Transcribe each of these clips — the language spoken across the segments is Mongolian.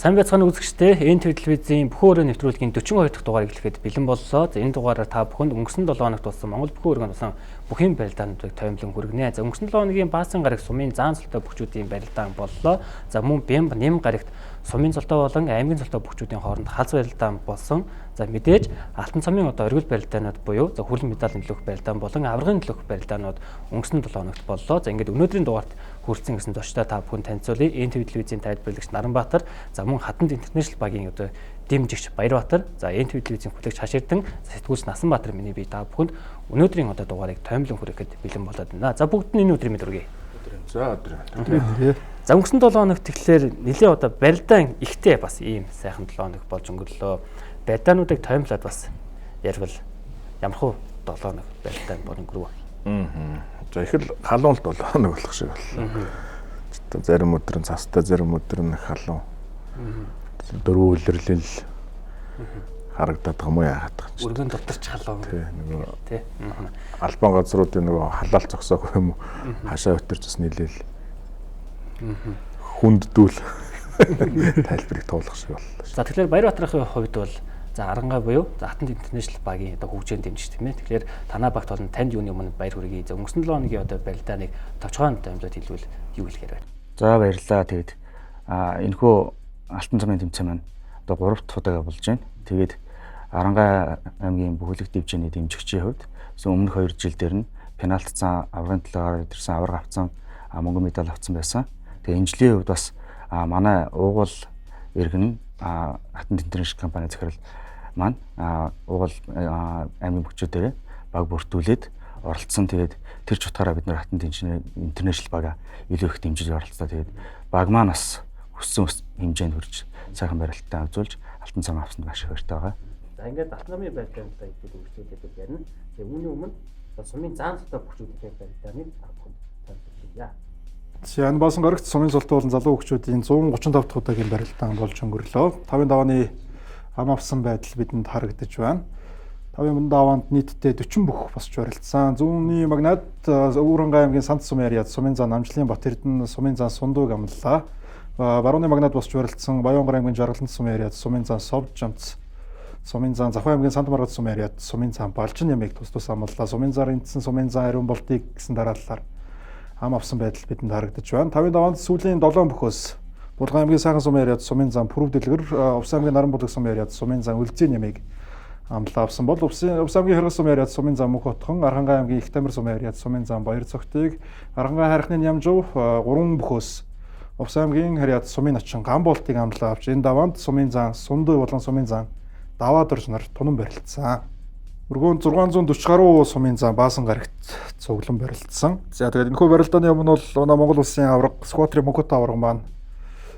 Сайн байцгаана үзэгчдээ энэ телевизийн бүхэн өрөө нэвтрүүлгийн 42 дахь дугаарыг эхлэхэд бэлэн боллоо. За энэ дугаараар та бүхэнд өнгөрсөн 7 хоногт болсон Монгол бүхэн өргөнд болсон бүхий барилдаануудыг тоймлон хүргэнэ. За өнгөрсөн 7 хоногийн баасан гарагт сумын заан цолтой бүхчүүдийн барилдаан боллоо. За мөн Бямб нэм гарагт сумын цолтой болон аймгийн цолтой бүхчүүдийн хооронд хаз барилдаан болсон. За мэдээж алтан цамын одоо оргил барилдаанууд буюу за хүлэн медаль нөлөөх барилдаан болон аврагын нөлөөх барилдаанууд өнгөрсөн 7 хоногт боллоо. За ингээд өнөөдрийн дугаарт хүрсэн гэсэн зочдоо та бүхэн танилцуулъя. Энэ телевизийн тайлбарлагч Наранбаатар, за мөн Хатанд International багийн одоо дэмжигч Баярбаатар, за энэ телевизийн хүлээгч Хаширдан, сэтгүүлч Насанбаатар миний бие та бүхэнд өнөөдрийн одоо дугаарыг тоймлон хүрэхэд бэлэн болоод байна. За бүгд нь энэ өдрийн мэд хүргэе. За өдрийн. За өнгөрсөн 7 хоногт тэгэхээр нэлээд одоо барилдаан ихтэй бас ийм сайхан 7 хоног болж өнгөрлөө. Барилдаануудыг тоймлоод бас ярил ямархуу 7 хоног барилдаан бол өнгөрөв. За их л халуун л 7 хоног болох шиг боллоо. Зарим өдөр нь цастай, зарим өдөр нь халуун. Дөрвөн үлрэлэл харагдаад байгаа юм уу яагаад гэж. Өргөн дотор ч халуун. Тий, нөгөө албан газруудын нөгөө халаалт зогсоог юм уу? Хашаа өтөрч бас нийлээл. Хүнддүүл тайлбарыг туулах шиг боллоо. За тэгэхээр Баярбаатарын хувьд бол за Арангаа буюу за Хатанд International багийн одоо хөгжөөнд дэмжиж тийм ээ. Тэгэхээр танаа багт бол танд юуны өмнө баяр хүргэе. За өнгөрсөн 7 хоногийн одоо барилдааныг товчхон таймлаад хэлвэл юу хэлэхээр байна. За баярлалаа. Тэгээд энэхүү алтан цамын тэмцээн маань одоо 3 дахь удаа болж байна. Тэгээд Арангаа аймгийн бүхэлдэх дивизионы дэмжигчийн хувьд өмнөх 2 жил дээр нь пенальт цан аврагын талаар ирсэн авраг авцсан мөнгөн медаль авцсан байсан. Тэгээд энэ жилийн хувьд бас манай уугуул иргэн Хатанд International компани захирал маань уугуул аймгийн бүхчүүдээр баг бүртгүүлээд оролцсон. Тэгээд тэр ч утгаараа бид нар Хатанд International бага илүү их дэмжиж оролцлоо. Тэгээд баг маань бас хүссэн хэмжээнд хүрч сайхан барилтаа үзүүлж алтан цам авсанд маш их баяртай байгаа. За ингээд алтан цамын барилдаануудаа ихэд үргэлжлүүлээд ярина. Тэгээд үүний өмнө сумын заан цолтой бүхчүүдийн барилдааныг тайлбарлая. За энэ баасан гарагт сумын цолтой болон залуу бүхчүүдийн 135 дахь удаагийн барилдаан болж өнгөрлөө. 5 давааны ам авсан байдал бидэнд харагдаж байна. 5 даваанд нийтдээ 40 бүх босч барилдсан. Зүүнний магнад Өвөрөнгө аймгийн Сант Сум яриад сумын зан Намжлын Бат Эрдэнэ сумын зан Сундууг амллаа. Барууны магнад босч барилдсан Баянгар аймгийн Жаргалант сум яриад сумын зан Совд Жамц, сумын зан Завхан аймгийн Сант Маргад сум яриад сумын зан Балжин ямыг тус тус амллаа. Сумын зан Эндсэн сумын зан Ариун болтыг гэсэн дараалалаар ам авсан байдал бидэнд харагдаж байна. 5 даваанд сүүлийн 7 бөхөөс Булган аймгийн Сайхан сум яриад сумын зан Пүрэв Дэлгэр, Увс аймгийн Наранбулаг сум яриад сумын зан Үлзийн ямыг амлаа авсан бол Увс аймгийн Хэрэг сум яриад сумын зан Мөнх Хотхон, Архангай аймгийн Их Тамир сум яриад сумын зан Баяр Цогтыг, Архангай хайрхны Нямжув 3 бөхөөс Увс аймгийн Харьяат сумын очин Гамболтыг амлаа авч энэ даваанд сумын зан Сундуй болон сумын зан Даваадорж нар тунан барилдсан. Өргөөн 640 гаруй сумын зан баасан гарагт цуглан барилдсан. За тэгээд энэхүү барилдааны өмнө бол Монгол улсын авраг Скватрын Мөнхөт авраг маань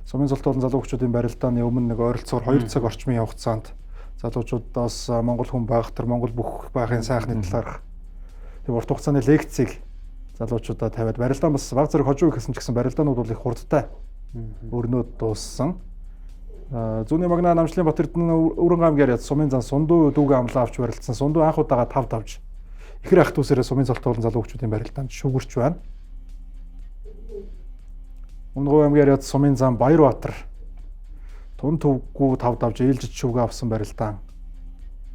сумын цолтой болон залуу бүхчүүдийн барилдааны өмнө нэг ойролцоогоор 2 цаг орчмын хугацаанд залуучуудаас Монгол хүн байхтар Монгол бүх байхын сайхны талаарх тэг урт хугацааны лекцийг залуучуудаа тавиад барилдаан бас баг зэрэг хожуу гэсэн ч гэсэн барилдаанууд бол их хурдтай өрнөд дууссан. Зүүнний магна Намжлын Бат Эрдэнэ Өвөрөнгө аймгийн яриад сумын зан Сундуу дүүгээ амлаа авч барилдсан. Сундуу анх удаага 5 давж ихэр ах дүүсээрээ сумын цолтой болон залуу бүхчүүдийн барилдаанд шүүгэрч байна. Өмнөг аймгийн яриад сумын зан Баярбаатар тун төвгүй 5 давж ээлжиж шүүгээ авсан барилдаан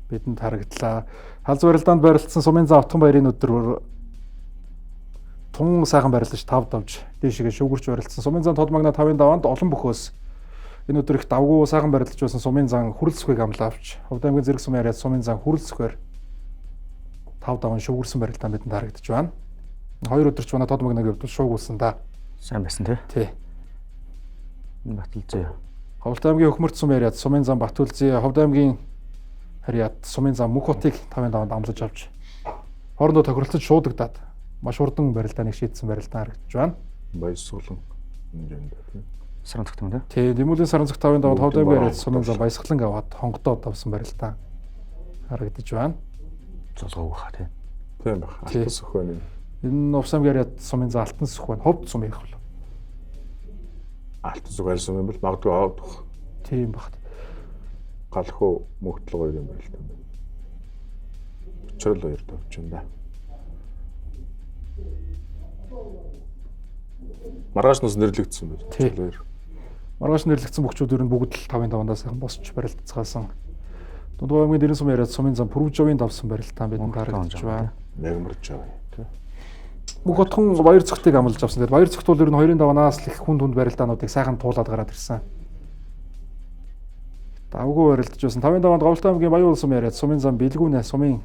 бидэнд харагдлаа. Халз барилдаанд барилдсан сумын зан Автхан баярын өдөр тун сайхан барилдаж 5 давж дээшгээ шүүгэрч барилдсан. Сумын зан Тод магна 5-ын даваанд олон бөхөөс энэ өдөр их давгүй сайхан барилдаж байсан сумын зан Хүрлцөхийг амлаа авч Хувд аймгийн Зэрэг сум яриад сумын зан Хүрлцөхөөр 5 даван шүүгэрсэн барилдаан бидэнд харагдаж байна. 2 өдөр ч манай Тод магнагийн хувьд шуугуулсан да. Сайн байсан тий. Энэ Батүлзээ. Хувд аймгийн Хөхмөрт сум яриад сумын зан Батүлзээ, Хувд аймгийн Харьяат сумын зан Мөнх Хотыг 5 даванд амлаж авч хоорондоо тохиролцож шуудагдаад маш хурдан барилдааныг шийдсэн барилдаан харагдаж байна. Баяр суглан хэмжээнд тий. Саран цагт юм тий. Дэмүлийн саран цагт 5 даваад Хувд аймгийн яриад сумын зан Баясгалан аваад хонгодоод авсан барилдаан харагдаж байна. Золгоо хаа тий. Тийм байх. Алтан сүх байна. Энэ Увс аймгийн яриад сумын зан Алтан сүх байна. Хувд сум их бол. Алтан сүх арьсан юм бол магадгүй авах. Тийм багт. Галхуу мөхтөл гоё юм барилдаан байна. Өчрөл хоёр тавьж байна да. Маргааш нас нэрлэгдсэн байна. Маргааш нэрлэгдсэн бөхчүүд ер нь бүгд л 5-5-аас сайхан босч барилдцгаасан. Дундгой аймгийн дэрэн сумын яриад сумын зам Пүрвжавын давсан барилтаа бидэнд харагдаж байна. Мягмаржав тий. Бүх отхон баяр цогтыг амлаж авсан. Тэгээд баяр цогт бол ер нь 2-5-аас л их хүнд барилдаануудыг сайхан туулаад гараад ирсэн. Давгүй барилдаж байсан. 5-5-нд Говьлтай аймгийн Баян улс сумын яриад сумын зам Бэлгүүнэ сумын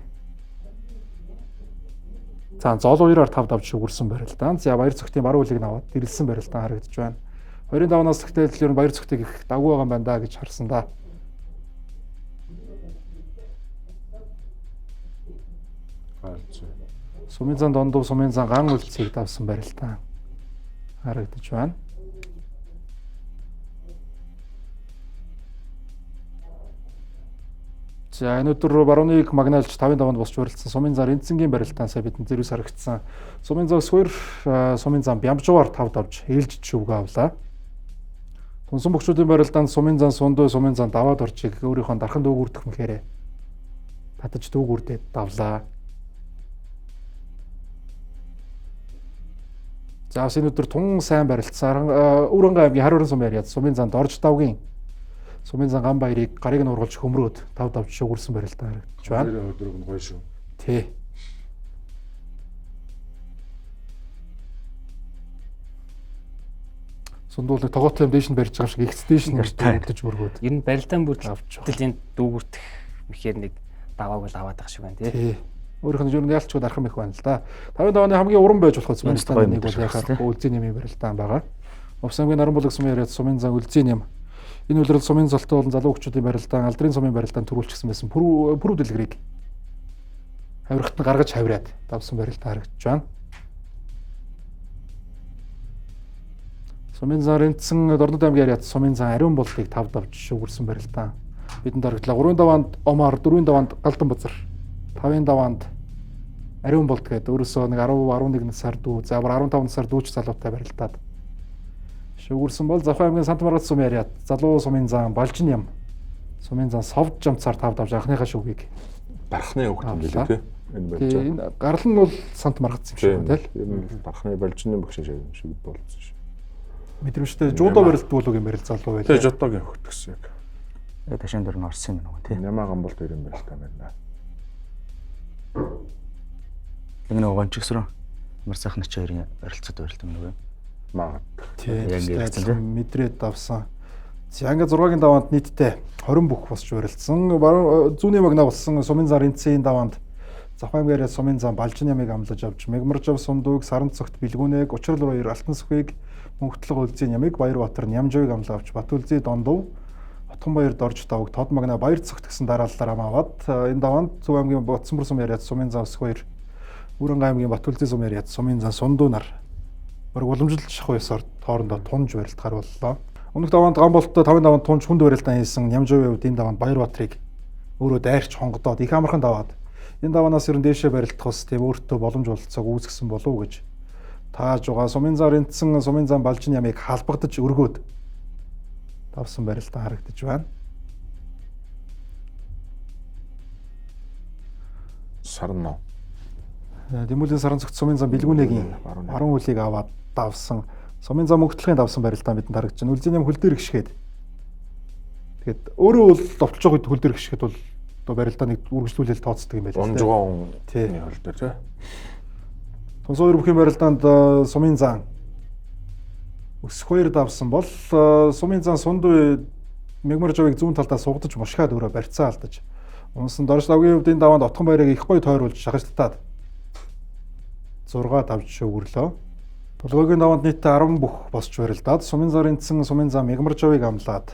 цаан зоол 2-аар 5 давж шүгэрсэн барилдаан. За баяр цогтын баруун үлийг аваад дэрэлсэн барилдаан харагдаж байна. 2-5-аас тэгтэл ер нь баяр цогтыг их давгүй байгаа юм байна да гэж харсан да. Сумын зан дондуу сумын зан ган үлцгийг давсан барилдаан харагдаж байна. За энэ өдөр барууныг магнаалж 5-5-нд босч барилдсан сумын зан Рэнцэнгийн барилдаан сая бидэнд зэрвс харагдсан. Сумын зан Суур сумын зан Бямжуугаар 5 давж ээлжиж шүвгээ авлаа. Тунсан бөхчүүдийн барилдаанд сумын зан Сундуу сумын зан Даваад орчиг өөрийнхөө дархан дүүгүрдэх мэхээрээ татаж дүүгүрдээд давлаа. За энэ өдөр тун сайн барилдсан Өрөнгө аймгийн Хариуран сумын яриад сумын зан Дорж давгийн сумын зан Ган баярыг гарыг нь ургалж хөмрөөд 5 давж шүгэрсэн барилдаан харагдаж байна. Тэр өдрөг нь гоё шүү. Тий. Сундуулыг тогоотой юм дээш нь барьж байгаа шиг их дээш нь барьж өргөөд. Ер нь барилдаан бүртэл энэ дүүгүртэх мэхээр нэг давааг л аваад байгаа шиг байна тий. Өөрийнх нь ер нь ялчгүй дархан их байна л да. 5-5-ны хамгийн уран байж болох барилдаан нэг бол яхаар үлзийн нэмийн барилдаан байгаа. Увс аймгийн Наранбулаг сумын яриад сумын зан үлзийн нэм. Энэ үйлрэл сумын золтой болон залуу хөгчүүдийн барилдаан, алдрын сумын барилдаан төрүүлчихсэн байсан пүрв дэлгэрийг хавирахт нь гаргаж хавираад давсан барилдаан харагдаж байна. Сумын зан Рэнцэн Дорнод аймгийн яриад сумын зан Ариун болдыг 5 давж шүгэрсэн барилдаан. Бидэнд харагдлаа 3-5-нд Омар, 4-5-нд Галдан Базар, 5-5-нд Ариун болд гэдэг өөрөөсөө нэг 10-11 сар дүү, за 15 сар дүүч залуутай барилдаад шүгэрсэн бол Завхан аймгийн Сант Маргац сумын яриад залуу сумын зан Балжин ям, сумын зан Совд жамцаар 5 давж анхныхаа шүгийг Бархны хөвгт юм билээ тий. Энэ барилж байгаа. Энэ гарал нь бол Сант Маргац юм шиг байна тий. Ер нь бархны Балжины багш шиг болсон шүү. Мэдрэмжтэй жуудо барилт бүлэг юм барил залуу байлаа. Тий жодогийн хөвгт гэсэн яг. Ташин дээр нь орсон юм нөгөө тий. Нямаа гамбол дээр юм барилтаа байна. Энэ гончгсроо ямар сайхан ч хоёрын барилцад барилт юм нөгөө. Маа. Тийм мэдрээд давсан. За ингээ 6-гийн даваанд нийтдээ 20 бүх босч барилдсан. Зүүнний магна болсон сумын зан Рэнцэн даваанд Завхан аймгийн сумын зан Балжин ямыг амлаж авч Мягмаржав сундууг Саран цогт Бэлгүүнэг Учрал 2 Алтан сүхийг Мөнхтлэг улзын ямыг Баярбаатар Нямжавыг амлаж авч Батүлзий Дондов Отхон баяр Дорж давг Тод магна Баяр цогт гэсэн дараалалаар амаваад энэ даваанд Зөв аймгийн Ботсонбор сумын яриад сумын зан Өсгөр Өрөнгө аймгийн Батүлзий сумын яриад сумын зан Сундуунаар уламжилт шахуу ёсоор тоорондоо тунж барилт харууллаа. Өмнөх даваанд Гамболттой 5-5 тунж хүнд барилдаан хийсэн Нямжавын хувьд энэ даваанд Баярбаатарыг өөрөө дайрч хонгодоод их амархан даваад энэ даваанаас ер нь дээшээ барилдах ус тийм өөртөө боломж олцоог үүсгэсэн болов уу гэж тааж байгаа. Сумын зан Рэнцэн сумын зан Балжин ямыг халбагдаж өргөөд давсан барилдаан харагдаж байна. Сарноо. Дэмүлийн саран цогт сумын зан Бэлгүүнэгийн баруун үлийг аваад давсан. Сумын зан Мөнхтлөгийн давсан барилдаан бидэнд харагдаж байна. Үлзийн ям хөл дээр гიშгээд. Тэгэхэд өөрөө бол довтлож байгаа хөл дээр гიშгээд бол одоо барилдааныг үргэлжлүүлэл тооцдог юм байна. Унжгоон тий хөл дээр тий. Тунсан 2 бүхийн барилдаанд сумын зан Өсгөр давсан бол сумын зан Сундуу Мягмаржавыг зүүн талдаа сугдаж мушгаад өөрөө барьцаа алдаж. Унсан Дорж давгийн хувьд энэ даваанд Отхон баярыг их гоё тойруулж шахажтаад 6 давж шүгөрлөө. Толгойн даваанд нийтдээ 10 бүх босч барилдаад сумын зан Рэнцэн сумын зан Мягмаржавыг амлаад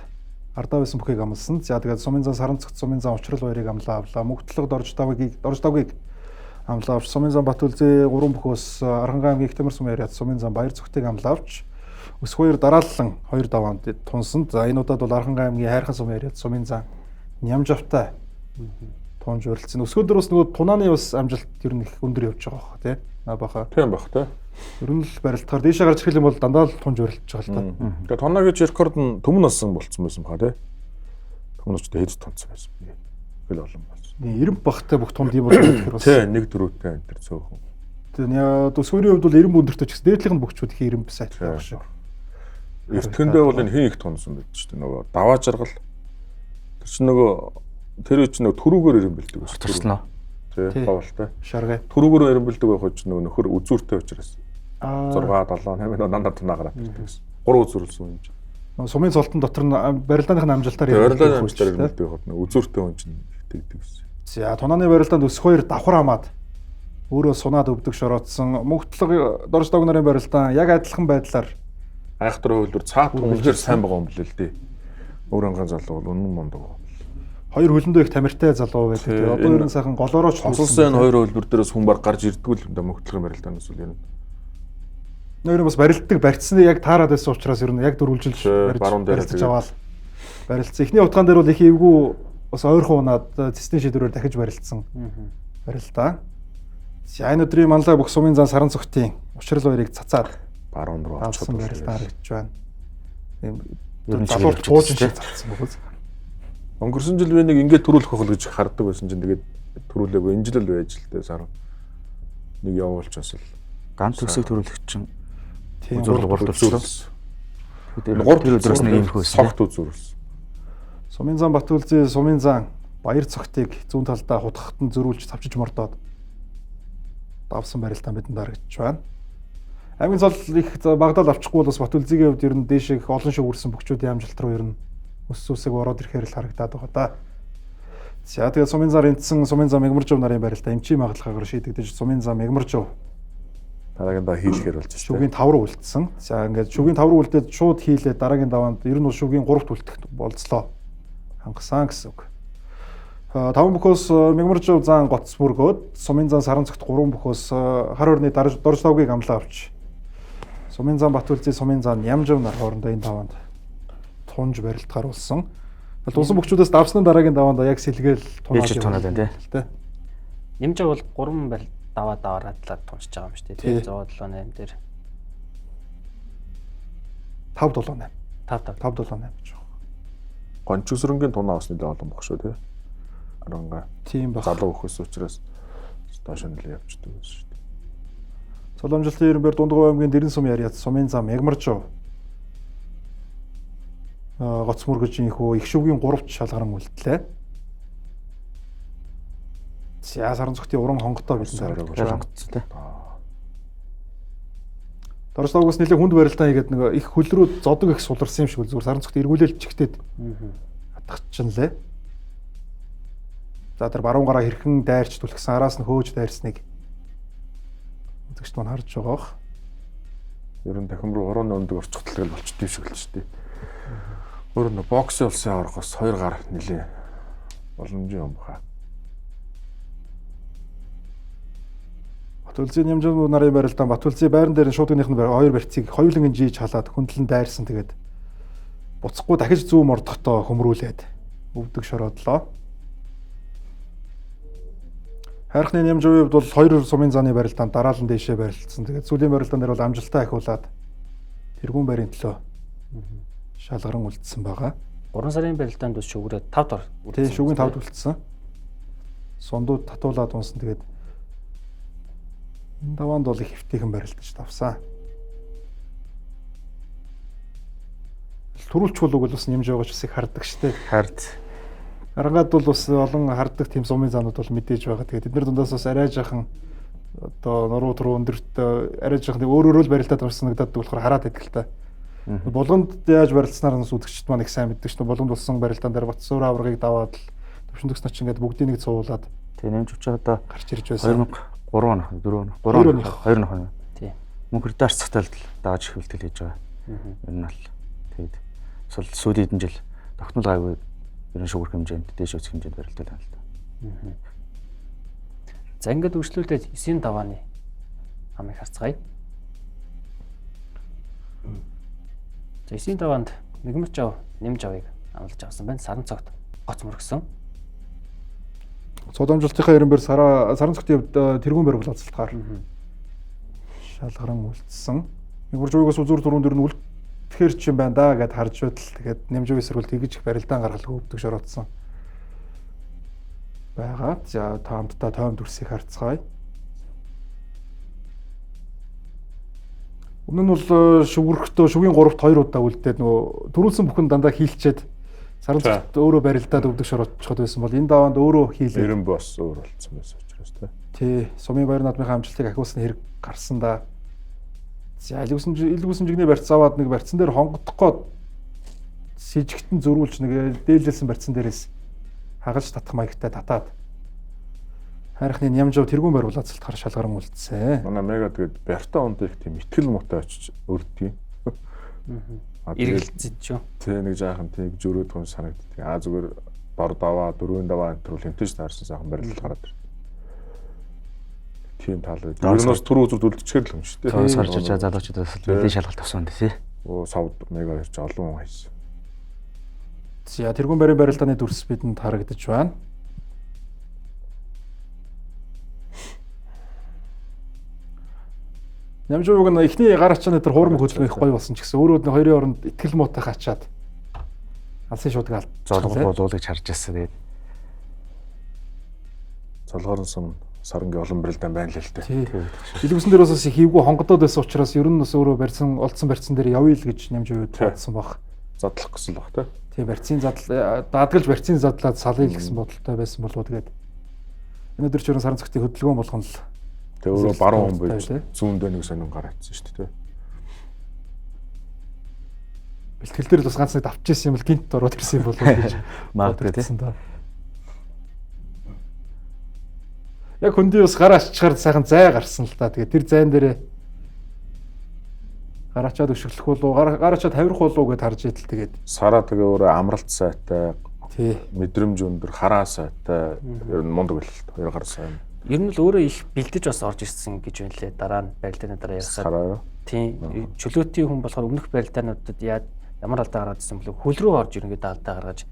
ардаа байсан бүхийг амлсан. За тэгээд сумын зан Саран цогт сумын зан Учрал 2-ыг амлаа. Мөнхтлөг Дорж давгийг амлаа авч сумын зан Батүлзий 3 бүхөөс Аранхан аймгийн Ихтэмэр сумын яриад сумын зан Баяр цогтыг амлаа авч Өсгөр дарааллан 2 даваанд тунсан. За энэ удаад бол Аранхан аймгийн Хайрхан сумын яриад сумын зан Нямжавтай тунж барилдсан. Өсгөр дээр бас нөгөө тунааны бас амжилт ер нь их өндөр явж байгаа хаа тий. Баха. Тийм бах тий. Ер нь л барилдахаар дээшээ гарч ирэх юм бол дандаа л тунж барилдаж байгаа л та. Тэгээ тоногийн рекорд нь төмөн насан болцсон байсан баха тий. Төмөн өчтө хэд тонцсон байсан бэ? Хэл олон болсон. 90 багтай бүх тунд юм бол тэгэхээр бас тий 1-4-тэй энэ төр цөөхөн. Тэгээ Өсгөрийн хувьд бол 90 өндөртэй ч гэсэн дээдлийнх нь бөхчүүд их 90 сайтай байх шүү. Эртхэндээ бол энэ хин их тонсон байдаг шүү дээ. Нөгөө даваа жаргал тэр чинь нөгөө тэр үуч нөгөө төрүүгээр ирэмбэлдэг шүү. Төрснөө. Тий, говьлтай. Шаргай. Төрүүгээр ирэмбэлдэг байх учраас нөгөө нөхөр үзүүртэй учраас 6 7 8 надад тунаа гараад ирдэг гэсэн. 3 үзүүрлсэн юм чинь. Сумын цолтон дотор нь барилдааны амжилтаар барилдааны амжилтаар ирэмбэлдэг байх нь үзүүртэй хүн чинь тэгдэг гэсэн. За тунааны барилдаанд өсөх хоёр давхар хамаад өөрөө сунаад өвдөг шороотсон мөнхтлөг дорждог нарын барилдаан яг адилхан байдлаар Айхтар хөлбөр цаат үнэхээр сайн байгаа юм билээ л дээ. Өөр ангаан залуу бол үнэн мундаг. Хоёр хөлөндөө их тамиртай залуу байдаг. Одоо ер нь сайхан голоорооч тусалсан энэ хоёр хөлбөр дээрээс хүн баг гарч ирдгүү л мөнхтлөгийн барилдаанаас үл ер нь. Нөр бас барилддаг барьцны яг таарад байсан учраас ер нь яг дөрвөлжил баруун дээр аваад барилцсан. Эхний утгаан дээр бол их эвгүй бас ойрхон унаад цэсний шийдвэрээр дахиж барилцсан барилдаа. За энэ өдрийн манлай бүх сумын зан саран цогтын учрал хоёрыг цацаад баруун руу авсан барилдаа харагдж байна. Ер нь залууч буужин шиг цацсан бөгөөс. Өнгөрсөн жил би нэг ингээд төрүүлэх хөл гэж харддаг байсан чинь тэгээд төрүүлээгүй энэ жил л байж л дээ сар. Нэг явуулч бас л ганц төсөв төрүүлэх чинь тийм гурдулсан. Тэр өдрөөс нэг юм хөөсөн. Согт үзүүрсэн. Сумын зан Батүлзий сумын зан баяр цогтыг зүүн талдаа хутгахтан зөрүүлж тавчиж мордоод давсан барилдаан бидэнд харагдж байна. Аймгийн цол их багадал авчихгүй бол бас Батүлзийгийн хувьд ер нь дээш их олон шиг үрсэн бөхчүүдийн амжилт руу ер нь өс үсэг ороод ирэхээр л харагдаад байгаа да. За тэгээд сумын зан энтсэн сумын зан Мегмаржов нарын барилдаа эмчийн магадлахаар шийдэгдэж сумын зан Мегмаржов дараагийн даа хийлэхээр болж байна. Шүгийн 5 руу үлдсэн. За ингээд шүгийн 5 руу үлдээд шууд хийлээ дараагийн даваанд ер нь бол шүгийн 3-т үлдэх болцлоо. Хангасан гэсэн үг. 5 бөхөөс Мегмаржов зан гоц бүргөөд сумын зан саран цогт 3 бөхөөс хар орны доржлоогийг амлаа авч сумын зан Батүлзий сумын зан Нямжав нар хоорондоо энэ даваанд тунж барилт гаруулсан. Тунсан бөхчүүдээс давсны дараагийн даваанд яг сэлгээл тунаад байна тий. Нямжав бол 3 барилт даваад туншиж байгаа юм шүү дээ. 178 дээр 578. 578 гэж байна. Гончөсрөнгийн тунаа бас нэлээд олон баг шүү тий. Аранга. Тийм баг. Залуу өхөөс учраас доош нь л явчихдаг байсан шүү дээ. Соломжилтын ерөнбөр Дундгов аймгийн Дэрэн сум яриад сумын зам Мегмаржов гоц мөргөжийн хөө их шүгийн 3-т шалгаран үлдлээ. За саран цогтын уран хонготой бидэнд харагдаж байна. тий. Доржлогоос нэлээд хүнд барилдаан хийгээд нэг их хөл рүү зодог их суларсан юм шиг зүгээр саран цогт эргүүлэл чигтээд хатгахчихлээ. За тэр баруун гараа хэрхэн дайрч түлхсэн араас нь хөөж дайрсныг үзэгч маань харж байгаа бох. Ер нь дахин руу орооны өндөг орчихтол гэл болчтой юм шиг л шүү дээ. Өөр нь боксын улсын оргоос 2 гар нэлээ боломжийн юм баха. Батүлзий Нямжав нарын барилдаан Батүлзий байран дээр нь шуудгийнхын 2 барьцыг хоёулангийн жийж халаад хөндлөн дайрсан тэгээд буцахгүй дахиж зүүн мордохдоо хөмрүүлээд өвдөг шороодлоо. Хайрхны Нямжавын хувьд бол 2 сумын зааны барилдаанд дараалан дэшээ барилдсан. Тэгээд сүүлийн барилдаан дээр бол амжилттай ахиулаад тэргүүн байрын төлөө шалгаран үлдсэн байгаа. 3 сарын барилдаанд ус шүгрээд 5 дор. Тийм шүгийн 5-д үлдсэн. Сундууд татуулаад унсан тэгээд энэ даваанд бол их хэвтийхэн барилдаж тавсан. Төрүүлч бол бас нэмж байгаа ч бас их хардаг штэ. Хард. Арангад бол бас олон хардаг тийм сумын заанууд бол мэдээж байгаа. Тэгээд эдгээр дундаас бас арай жаахан одоо нуруу түрүү өндөрт арай жаахан өөрөөрөө л барилдаад авснагдаад болохоор хараад байдаг л та. Булганд яаж барилдсанаар нь үзэгчд маань их сайн мэддэг шүү. Булганд болсон барилдаан дээр Батсуур аврагыг даваад төвшин төгснөч ингээд бүгдийг нэг цуулаад тэгээ нэмж өчөө одоо гарч ирж байсан. 3 онох 4 онох. Тий. Мөнхөр даарч цаталд дааж хөвлөлтөл хийж байгаа. Ер нь бол тэгээд сүүлийн хэдэн жил тогтмол гайгүй ер нь шугар хэмжээнд дээш өсөх хэмжээнд барилдал байна л да. За ингээд үргэлжлүүлээд 9 давааны амыг харцгаая. За 9 даваанд Мегмаржов Нямжавыг амлаж авсан байна. Саран цогт гоц мөргсөн. Содомжилтынхаа ерөнбөр саран цогтын хувьд тэргүүн барь болооцолтоор шалгаран үлдсэн. Мегмаржовоос үзүүр дөрөв дөрөв нь үлдэхэр ч юм байна да гэд харж байтал тэгээд Нямжавын эсрэг тэгж их барилдаан гаргалгүй өвдөг шороодсон байгаа. За таамттай тоймд үрсийг харцгаая. Өмнө нь бол шүгүрхтөө шүгийн 3-т 2 удаа үлдээд нөгөө төрүүлсэн бүхэн дандаа хийлчээд сарын цагт өөрөө барилдаад өвдөг шороочход байсан бол энэ даваанд өөрөө хийлээ. Эрен бос өөр болцсон байсан учраас тий. Сумын баяр наадмынхаа амжилтыг ахиулсан хэрэг гарсан да. За илгүүсэн жигний барьц аваад нэг барьцсан дээр хонгодохгүй с жигтэн зөрүүлж нэг дээлжсэн барьцсан дээрээс хагалж татах маягтай татаад хайрхны нямжав тэргүүн бариулаад цэлтгар шалгаран үлдсэн. Манай мега тэгээд барьтаа онд их тийм итгэл муутай очиж өрдгийг. Эргэлзэж шүү. Тэ нэг жаахан тэг зөрөөд хүн санагддаг. Зүгээр дор даваа, дөрвөн даваа энэ хэмтэж таарсан сайхан барилал гараад ирсэн. Тийм тал байдаг. Өрнөөс түр үзүрд үлдчихээр л юм шүү дээ. Сарж залуучуудаас нэлийн шалгалт авсан дээ тий. Савд мега ирж олон хүн хайсан. За тэргүүн барийн барилдааны дүрс бидэнд харагдаж байна. Нямжууг нь эхний гар ачааны дээр хуурмаг хөдөлгөөн их гоё болсон ч гэсэн өөрөө нь хоёрын оронд итгэл муутай хачаад алсын шуудаг золгоор болуулагч харж ирсэн тэгээд цолгоорн сум сарангийн олон барилдаан байна л л дээ. Илгүүсэн дээр бас хийвгүй хонгодоод байсан учраас ер нь бас өөрөө олдсон барьцсан дээр явъя л гэж нямжууд бодсон баг. Задлах гэсэн баг тий. Тийм барьцын даадгалж барьцын задлаад салъя гэсэн бодолтой байсан болов уу тэгээд өнөөдөр ч ерөн сарын цагтын хөдөлгөөн болгоно л. Тэгээ өөрөө баруун хүн байж зүүндээ нэг сонин гараадсан шүү дээ. Бэлтгэл дээр л бас ганц нэг давчижсэн юм бол гинт ороод ирсэн юм болов уу гэж магадгүй да. Яг хөндөй бас гараа аччихаар сайхан зай гарсан л да. Тэгээ тэр зайн дээрээ гараачаад өшөглөх болов гараачаад тавирах болов гэд харж идэл тэгээд сараа тэгээ өөрөө амралт сайтай тий мэдрэмж өндөр хараа сайтай ер нь мундаг л хоёр гар сайн. Ер нь л өөрөө их бэлдэж бас орж ирсэн гэж байна лээ. Дараа нь барилдааны дараа ярихад. Тийм. Чөлөөтийн хүн болохоор өмнөх барилдаануудад ямар алдаа гараад ирсэн бөлөө хөл рүү орж ерөнхийдөө алдаа гаргаж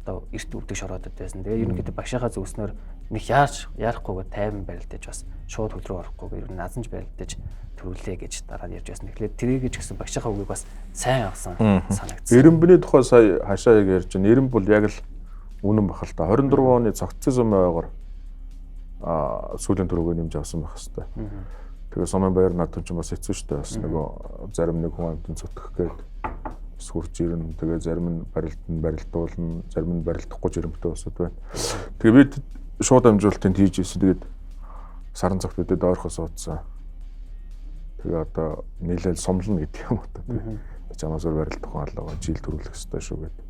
одоо эрт өвдөг шороодод байсан. Тэгээ ерөнхийдөө багшаахаа зөвснөөр нэг яарахгүйгээр тайван барилдаж бас шууд хөл рүү орохгүйгээр ер нь назанж барилдаж төрүүлээ гэж дараа нь ярьж байсан. Тэгэхээр тэрийг ч гэсэн багшаахаа үгийг бас сайн авсан санагдсан. Эренбний тухай сая хашаа яг ярьж байна. Эрен бол яг л үнэн бах л та 24 оны цогцсон сумын сүүлийн төрөөгөө нэмж авсан байх хэвээр. Тэгээ сумын баяр наадам ч бас хэцүү шттэ бас нөгөө зарим нэг хүн амтан зүтгэх гээд сүрж ирнэ. Тэгээ зарим нь барилдуулна, зарим нь барилдахгүй жирэмтэй усуд байна. Тэгээ бид шууд амжуулалтыг хийж ирсэн. Тэгээд саран цагт бидэд ойрхос уудсан. Тэгээ одоо нийлээл сумлна гэдэг юм одоо тийм. Чамаас өөр барилдах хүн алгаа жил төрүүлэх хэрэгтэй шүү гэдэг.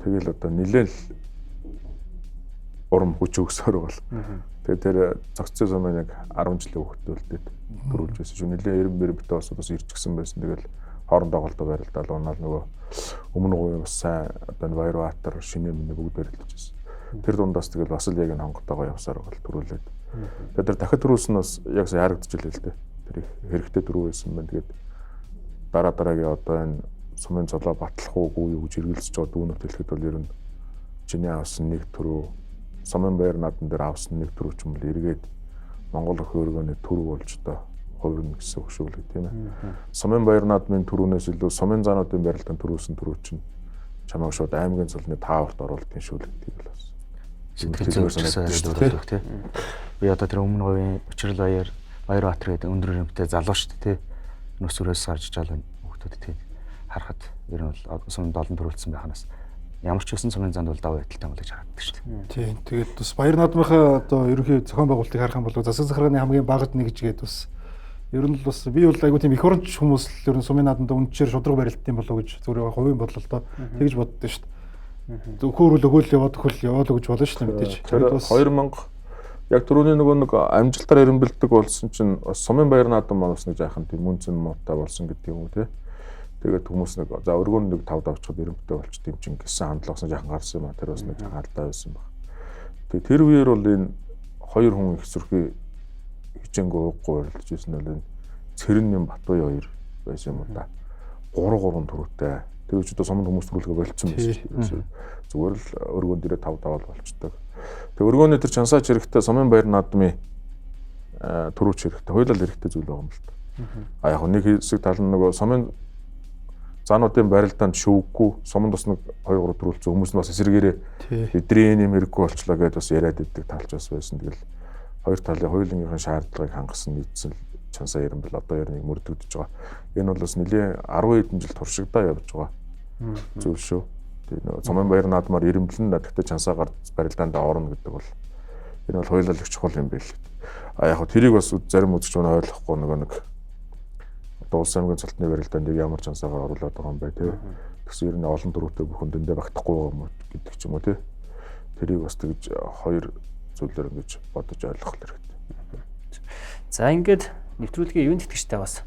Тэгэл одоо нийлээл урам хүч өгсөөр бол. Тэгээ тэр цогцсон сумын яг 10 жилийн хөвгтөлдөд төрүүлж байсан шүү. Нилээ 90 битээ бас ирчихсэн байсан. Тэгэл хоорондоо голдоо барилдаал унаал нөгөө өмнө говь бас сайн одоо баяр баатар шинэ минь бүгд барилдаж байсан. Тэр дундаас тэгэл бас л яг энэ хонготойгоо явсаар бол төрүүлээд. Тэгээд тэр дахиад төрүүлсэн нь бас яг сайн харагдчихлээ л дээ. Тэр их хэрэгтэй төрүү байсан байна. Тэгээд дараагийн одоо энэ сумын золоо батлах уугүй юу гэж эргэлзэж байгаа дүүнөт хэлэхэд бол ер нь чиний авсан нэг төрөө сумын баяр наадам дээр авсан нэг төрөө ч юм бол эргээд Монгол өх өргөний төрөө болж одоо хувирна гэсэн үг шүү л тийм ээ. Сумын баяр наадмын төрөөнөөс илүү сумын заануудын барилдаанд төрүүлсэн төрөө чинь чамайг шууд аймгийн цолны тааварт оруулдаг шүү л гэдэг л бас. Сэтгэлзүйсээр тийм. Би одоо тэр өмнө говийн Учрал баяр Баярбаатар гэдэг өндөр хэмжээтэй залуу шүү дээ тийм. Нүсвэрээс гарч жаал хүмүүс тийм. Харахад ер нь бол сумын долон төрүүлсэн байханаас ямар ч үсэн сумын занд бол даваа байдалтай юм л гэж харагддаг шүү дээ. Тийм. Тэгээд бас баяр наадмынхаа одоо ерөнхий зохион байгуулалтыг харах юм бол засаг захиргааны хамгийн багад нэг гэжгээд бас ер нь л бас би бол айгуу тийм их оронч хүмүүс л ер нь сумын наадамд үнэхээр шудраг барилдсан болов уу гэж зүгээр хувийн бодлолтой тэгж боддоо шүү дээ. Зөвхөн өгөөл яваад гэж болно шүү дээ мэдээж. Тэгээд бас 2000 яг түрүүний нөгөө нэг амжилтаар эрен бэлддэг болсон чинь бас сумын баяр наадам манаас нэг жаахан тийм үнцэн муутай болсон гэдэг юм уу тий. Тэгээд хүмүүс нэг за өргөнд нэг 5 давчхад эренбэлтэй болчт юм чинь гэсэн хандлагаас жаахан гарсан юм а. Тэр бас нэг жаахан алдаа байсан баг. Тэгээд тэр үеэр бол энэ хоёр хүн их зүрхий хичээнгүй ууггүй барилдаж ирсэн бол энэ Цэрэн Батбаян хоёр байсан юм уу да. 3 төрөтэй. Тэр үчид суманд хүмүүс төрүүлгээ болцсон байсан. Зүгээр л өргөн дээрээ 5 давал болчдөг. Тэг өргөөний тэр чансаач хэрэгтэй сумын баяр наадмын төрүүч хэрэгтэй. Хоёулаа хэрэгтэй зүйл байгаа юм л та. А яг нэг хэсэг тал нь нөгөө сумын заануудын барилдаанд шүүггүй суманд бас нэг 2-3 төрүүлсэн хүмүүс нь бас эсрэгээрээ бидний юм хэрэггүй болчлоо гэдээ бас яриад иддэг талч бас байсан. Тэгэл хоёр талын хоёулынхын шаардлагыг хангасан нийцсэн чансаа ирэн бэл одоо ер нь мөрдөгдөж байгаа. Энэ бол бас нэлийн 10 хэдэн жил туршигдаа явж байгаа. Зүйл шүү. Тэгээ нөгөө Цомын баяр наадмаар ирэмблэн надтай чансаагаар барилдаанд орно гэдэг бол энэ бол хоёулаа их чухал юм байл. А яг хөө тэрийг бас зарим үзэгч маань ойлгохгүй нөгөө нэг одоо улс аймгийн цалтны барилдаанд ямар чансаагаар оруулаад байгаа юм бэ те. Тэгсэн ер нь олон дөрөвтэй бүхэн дэндээ багтахгүй юм гэдэг ч юм уу те. Тэрийг бас тэгж хоёр зүйлээр ингэж бодож ойлгох хэрэгтэй. За ингээд нэвтрүүлгийн ивент тэтгэгчтэй бас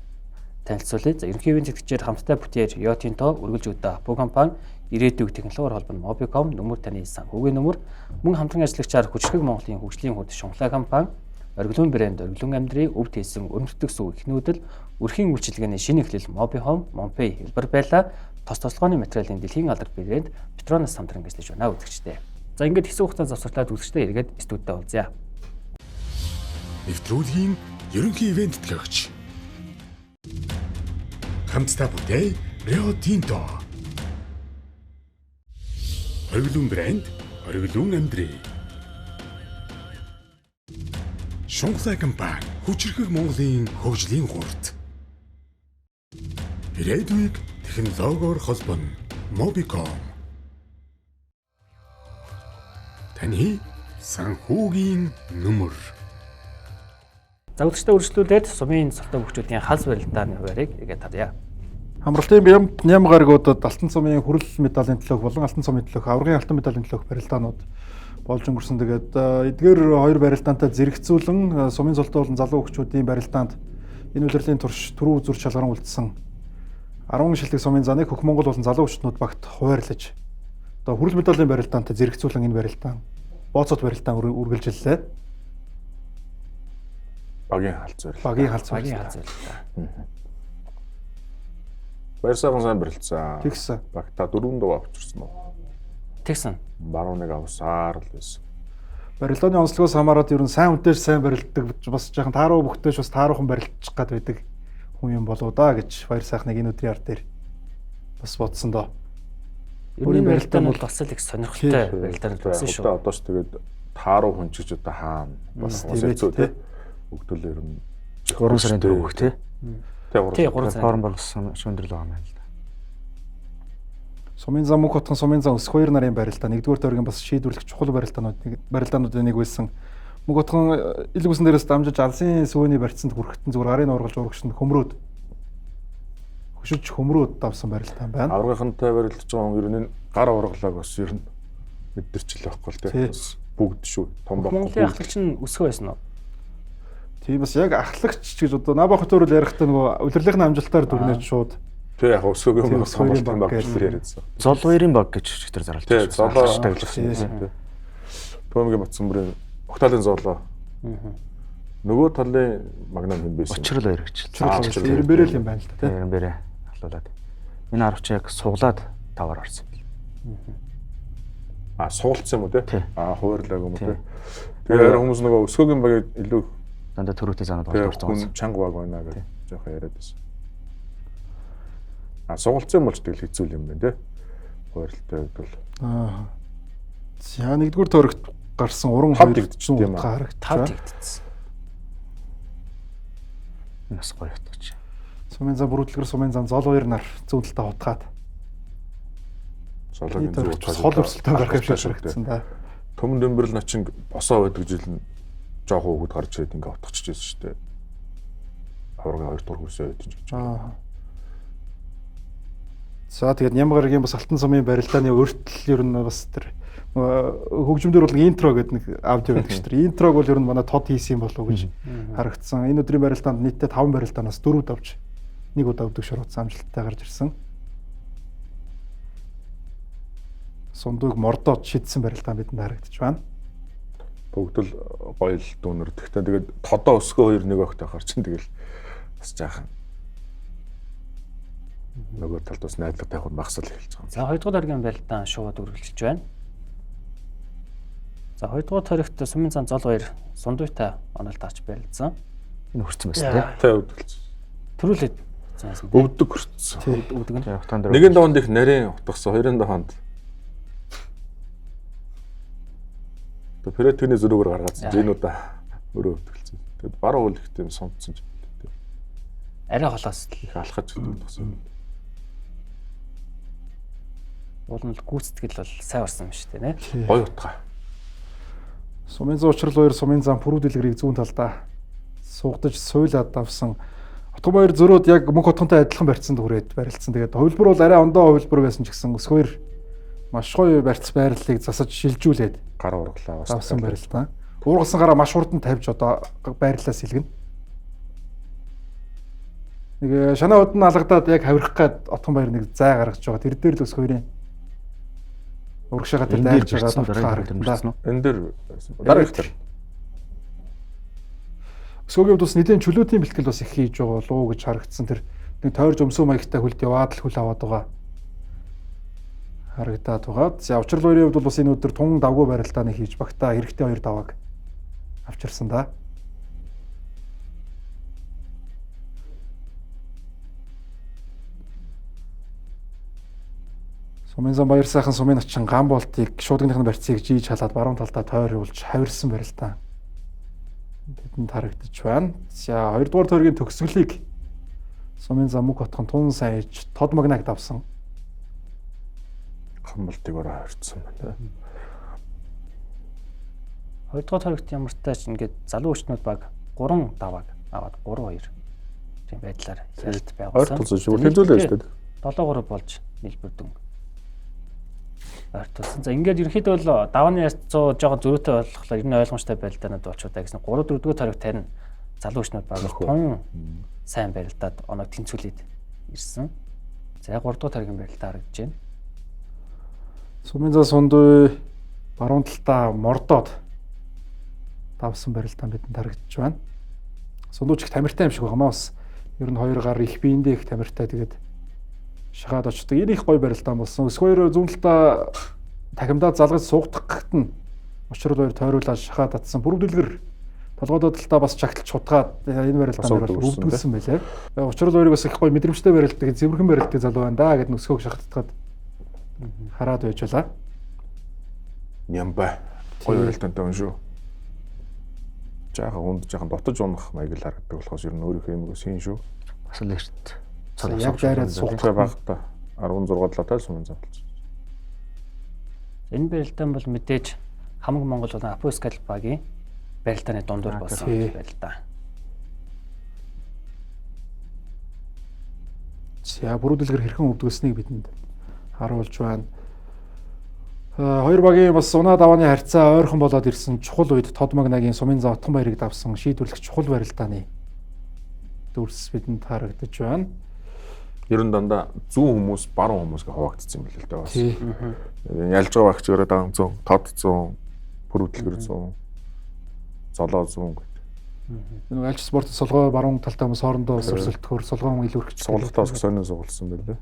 танилцуулъя. За ерөнхий ивент тэтгэгчээр хамтдаа бүтээр Rio Tinto, үргэлж өдөө Апу компани, ирээдүйг технологиор холбооны Mobicom, нөмөр таны санхүүгийн нөмөр, мөн хамтран ажиллагчаар Хүчрэг Монголын хөгжлийн хурд Шунхлаа компани, Оргилуун брэнд, Оргилуун амьдрын өв тээсэн өрнөтгөх сүү их нүүдэл, үрхийн үйлчилгээний шинэ эхлэл Mobihome, Monpay хэлбэр байлаа. Тос тослогооны материалын дэлхийн алдар брэнд Petronas хамтран ажиллаж байна үзэгчтэй. За ингээд хэсэг хугацаанд завсарлаад үзэгчтэй эргээд студидд уулзъя. Нэвтрүүлгийн ерөнхий ивент тэтгэгч. Хамтдаа бүтээй Rio Tinto. Оргилуун брэнд, Оргилуун амьдрын. Шунхлаа компани, Хүчрэг Монголын хөгжлийн хурд. Ирээдүйг технологиор холбоно Mobicom. Таны санхүүгийн нөмөр. За үзэгчтэй үргэлжлүүлээд сумын цолтой хөгжүүдийн халс барилдааны хуваарийг эргээд харъя. Хамралтын ням гаригуудад алтан цомын хүрэл медалийн төлөөх болон алтан цомын төлөөх аврагын алтан медалийн төлөөх барилдаанууд болж өнгөрсөн. Тэгээд эдгээр хоёр барилдаантай зэрэгцүүлэн сумын цолтой болон залуу хөгжүүдийн барилдаанд энэ улирлын турш түрүү үзүр шалгаран үлдсэн 10 шилдэг сумын заныг Хөх Монгол болон залуу хөгжтнүүд багт хуваарлаж одоо хүрэл медалийн барилдаантай зэрэгцүүлэн энэ барилдаан бооцоод барилдаан үргэлжиллээ. Багийн халц барилдаа. Багийн халс барилдаа. Баяр сайхан сайн барилцсан. Тэгсэн. Багта 4 дугаар авчирсан уу? Тэгсэн. Баруун нэг авсаар л байсан. Барилдааны онцлогоос хамаарат ер нь сайн үнэтэй сайн барилддаг бас жоохон тааруу бүхтэйч бас тааруухан барилдчих гад байдаг хүн юм болоо да гэж баяр сайхныг энэ өдрийн ар дээр бас бодсон доо. Өөрийн барилдаан бол бас л их сонирхолтой барилдаан болсон шүү. Одоо ч тэгээд тааруу хүн ч гэж одоо хаана бас хэцүү тий. Өгдөл ер нь 3 сарын дөрөв хөх тий. Тий 3 сарын форм болгосон шөндрөл байгаа юм л да. Сумын зам мөнх хотхон сумын зам өсөх 2 нарын барилдаа 1-р тойргийн бас шийдвэрлэх чухал барилдаануудын нэг байсан. Мөнх хотхон ил бүсэн дээрээс дамжиж алсын сүүний барьцанд хүрэхтэн зүгээр гарын ургалж урагшнд хөмрөөд хөшөж хөмрөөд давсан барилдаан байна. Аврагынтай барилдаж байгаа хүн ер нь гар ургалааг бас ер нь мэдэрчил байхгүй л тий. Бас бүгд шүү. Том баг. Монголын ахлагч нь өсгөө байсан уу? Тийм бас яг ахлагч гэж одоо Набах хотоор л ярихдаа нөгөө улирлынхаа амжилтаар дүрнэж шууд тий яг өсгөөгийн бас хамгаалалтын баг гэж яриадсан. Зол хоёрын баг гэж чигтэр зарлаж тий золоо тавилсан. Томгийн Батсан бүрийн Ухтаалын золоо. Нөгөө талын магнам хэн байсан? Очрол хоёр гэж. Ирэмбэрэл юм байна л да тий. Ирэмбэрээ халуулаад. Энэ аравч яг суглаад таваар орсон. А суулцсан юм уу тий? А хуваарлаг юм уу тий? Тэгээ хүмүүс нөгөө өсгөөгийн багийг илүү дандаа төрөөтэй занаад болж хүн чанга баг байна гэж жоохон яриад байсан. А суулцсан болж тэгэл хэцүү юм байна тий. Хуваарлалтай бол. За 1-р тойрогт гарсан уран хавдэгдчихсэн юм аа. Тавдэгдсэн. Нас гоё утгач. Сумын зам бүрэлдэхүүн сумын зам зол 2 нар зүүн талдаа утгаад. Сологийн зүүн утгаад хол өрсөлтөнд гарах юм шиг харагдсан да. Төмөн дөмбөрл начин босоо байдаг жил нь жоохон хөвгд гарч ирээд ингээ утгачихж байсан шүү дээ. Аврагын 2 дугаар хөрсөө байдаг гэж. За тэгээд Нямгаргийн бас алтан сумын барилдааны өөрчлөл ер нь бас тэр хөгжмөдөр бол интро гэдэг нэг аудио байдаг шүү дээ. Интрог бол ер нь манай тод хийсэн болов уу гэж харагдсан. Энэ өдрийн барилдаанд нийтдээ 5 барилдаанаас 4 давж нэг удаа өдөг шургуутсан амжилттай гарч ирсэн. Сундууг мордоод шидсэн барилдаан бидэнд харагдаж байна. Бүгд л гоё л дүүнэр. Тэгтээ тэгээд тодоо өсгөө 2-1 огт ахаар чинь тэгэл бас жаахан нөгөө талд бас найдлага тавих багсал эхэлж байгаа. За 2 дугаар тойргийн барилдаан шууд үргэлжилж байна. За 2 дугаар тойрогт сумын зам зол 2 сундуутай онол таарч барилдсан. Энэ хүрсэн байсан тий. Тэ өвдөлцсөн. Төрүүлээд өвдөг хүрсэн. Өвдөг нь. Нэгэн даванд их нарийн утгасан, хоёрын даванд Пэрэтгэний зөрүүгээр гаргаасан. Зэнүүдээ өрөө өвдөлцсөн. Тэгэд баруун үл ихтэй сунцсан ч юм. арай холоос л их алхаж гэдэг болсон. уул нь гүйцэтгэл бол сайн орсон юм шүү дээ, нэ? Гой утгаа. Сумын зам учрал баяр сумын зам пүрүү дэлгэрийг зүүн талдаа суугдаж суйлаад давсан. Отгон баяр зөрөөд яг мөнх отгонтой адилхан барьцсан хүрээд барилдсан. Тэгээд хувилбар бол арай ондоо хувилбар байсан ч гэсэн өсгөр маш гоё барьц байрлалыг засаж шилжүүлээд Гар ургалаа давсан барилдаа. Уургасан гараа маш хурдан тавьж одоо байрлалаа сэлгэн. Нэг шанаа удаа алгадаад яг хавирах гад отгон баяр нэг зай гаргаж байгаа. Тэр дээр л өсгөрийн урагшаага тэр дайрч байгаа тавтахаа харагдана. Энэ дээр дараа ихтэй. Өсгөөгийн хувьд бас нэгэн чөлөөтийн бэлтгэл бас их хийж байгаа болов уу гэж харагдсан. Тэр нэг тойрж өмсөө маягтай хөлд яваад л хөл аваад байгаа. Харагдаад байгаа. За учрал хоёрын хувьд бол бас энэ өдөр тун давгүй барилдааны хийж багтаа хэрэгтэй 2 давааг авчирсан да. Сумын зам баяр сайхан сумын очин ган болтыг шуудгийнхны барьцыг жийж халаад баруун талдаа тойр явуулж хавирсан барилдаа бидэнд харагдаж байна. За 2 дугаар тойргийн төгсгөлийг сумын зам мөг отхон тун сайж тод магнаг давсан. Хамбалтыг ороо хавирсан байна. 2 дугаар тойрогт ямар ч тач ингээд залуу хүчнүүд баг 3 давааг аваад 3-2 тийм байдлаар ялт байгуулсан. Ойр тулсан шүү. Хэлжүүлээ шүү дээ. 7-3 болж нийлбэрдэн. Артсан. За ингээд ерөнхийдөө бол давааны ярьцуу жоохон зөрүүтэй болохоор ер нь ойлгомжтой байлдаанууд болчихоо та гэсэн 3-4 дугаар тойрог тарин залуу хүчнүүд баг тун сайн барилдаад оног тэнцвүүлээд ирсэн. За 3 дугаар тойргийн барилдаа харагдаж байна. Сумын зам сундуй баруун талдаа мордоод давсан барилдаан бидэнд харагдаж байна. Сундууч их тамиртай юм шиг байгаамаа бас ер нь 2 гар их биендээ их тамиртай тэгээд шахаад очдог. Энэ их гоё барилдаан болсон. Өс хоёр зүүн талдаа тахимдаа залгаж суугдах гэгт нь учрал хоёр тойруулаад шахаад татсан. Бүрэг дэлгэр толгойдоо талдаа бас чагталж хутгаад энэ барилдаан дээр өвдүүлсэн байлаа. Учрал хоёрыг бас их гоё мэдрэмжтэй барилдаг, зэвэрхэн барилдаг залуу байна да гэд нөсгөөг шахагдаад хараад байж байлаа. Нямба. Гоё барилдаантай хүн шүү. Жаахан дотож унах маяг л харагддаг болохоос ер нь өөрийнхөө юм уусын шүү. Бас л эрт. Яг дайраад суугдах багтаа 16 талтай сумын зам болж. Энэ барилдаан бол мэдээж хамаг Монгол болон Апоскал багийн барилдааны дундуур болсон барилдаа. За бүрүүлэлгэр хэрхэн өвдгөлснийг бидэнд харуулж байна. Хоёр багийн бас унаа давааны харьцаа ойрхон болоод ирсэн чухал үед Тод Магнагийн сумын зам отгон баярыг давсан шийдвэрлэх чухал барилдааны дүрс бидэнд харагдаж байна. Ер нь дандаа зүүн хүмүүс баруун хүмүүсгээ хуваагдсан юм билээ л дээ бас. Ялж байгаа багч өөрөө даан 100, Тод 100, бүрүүлэлгэр 100, золоо 100 гэдэг. Энэ альч спорт солгоо баруун талтай хүмүүс хоорондоо ус өрсөлдөхөөр солгоо илүү өргөж суулгатаас сонин суулсан байлээ.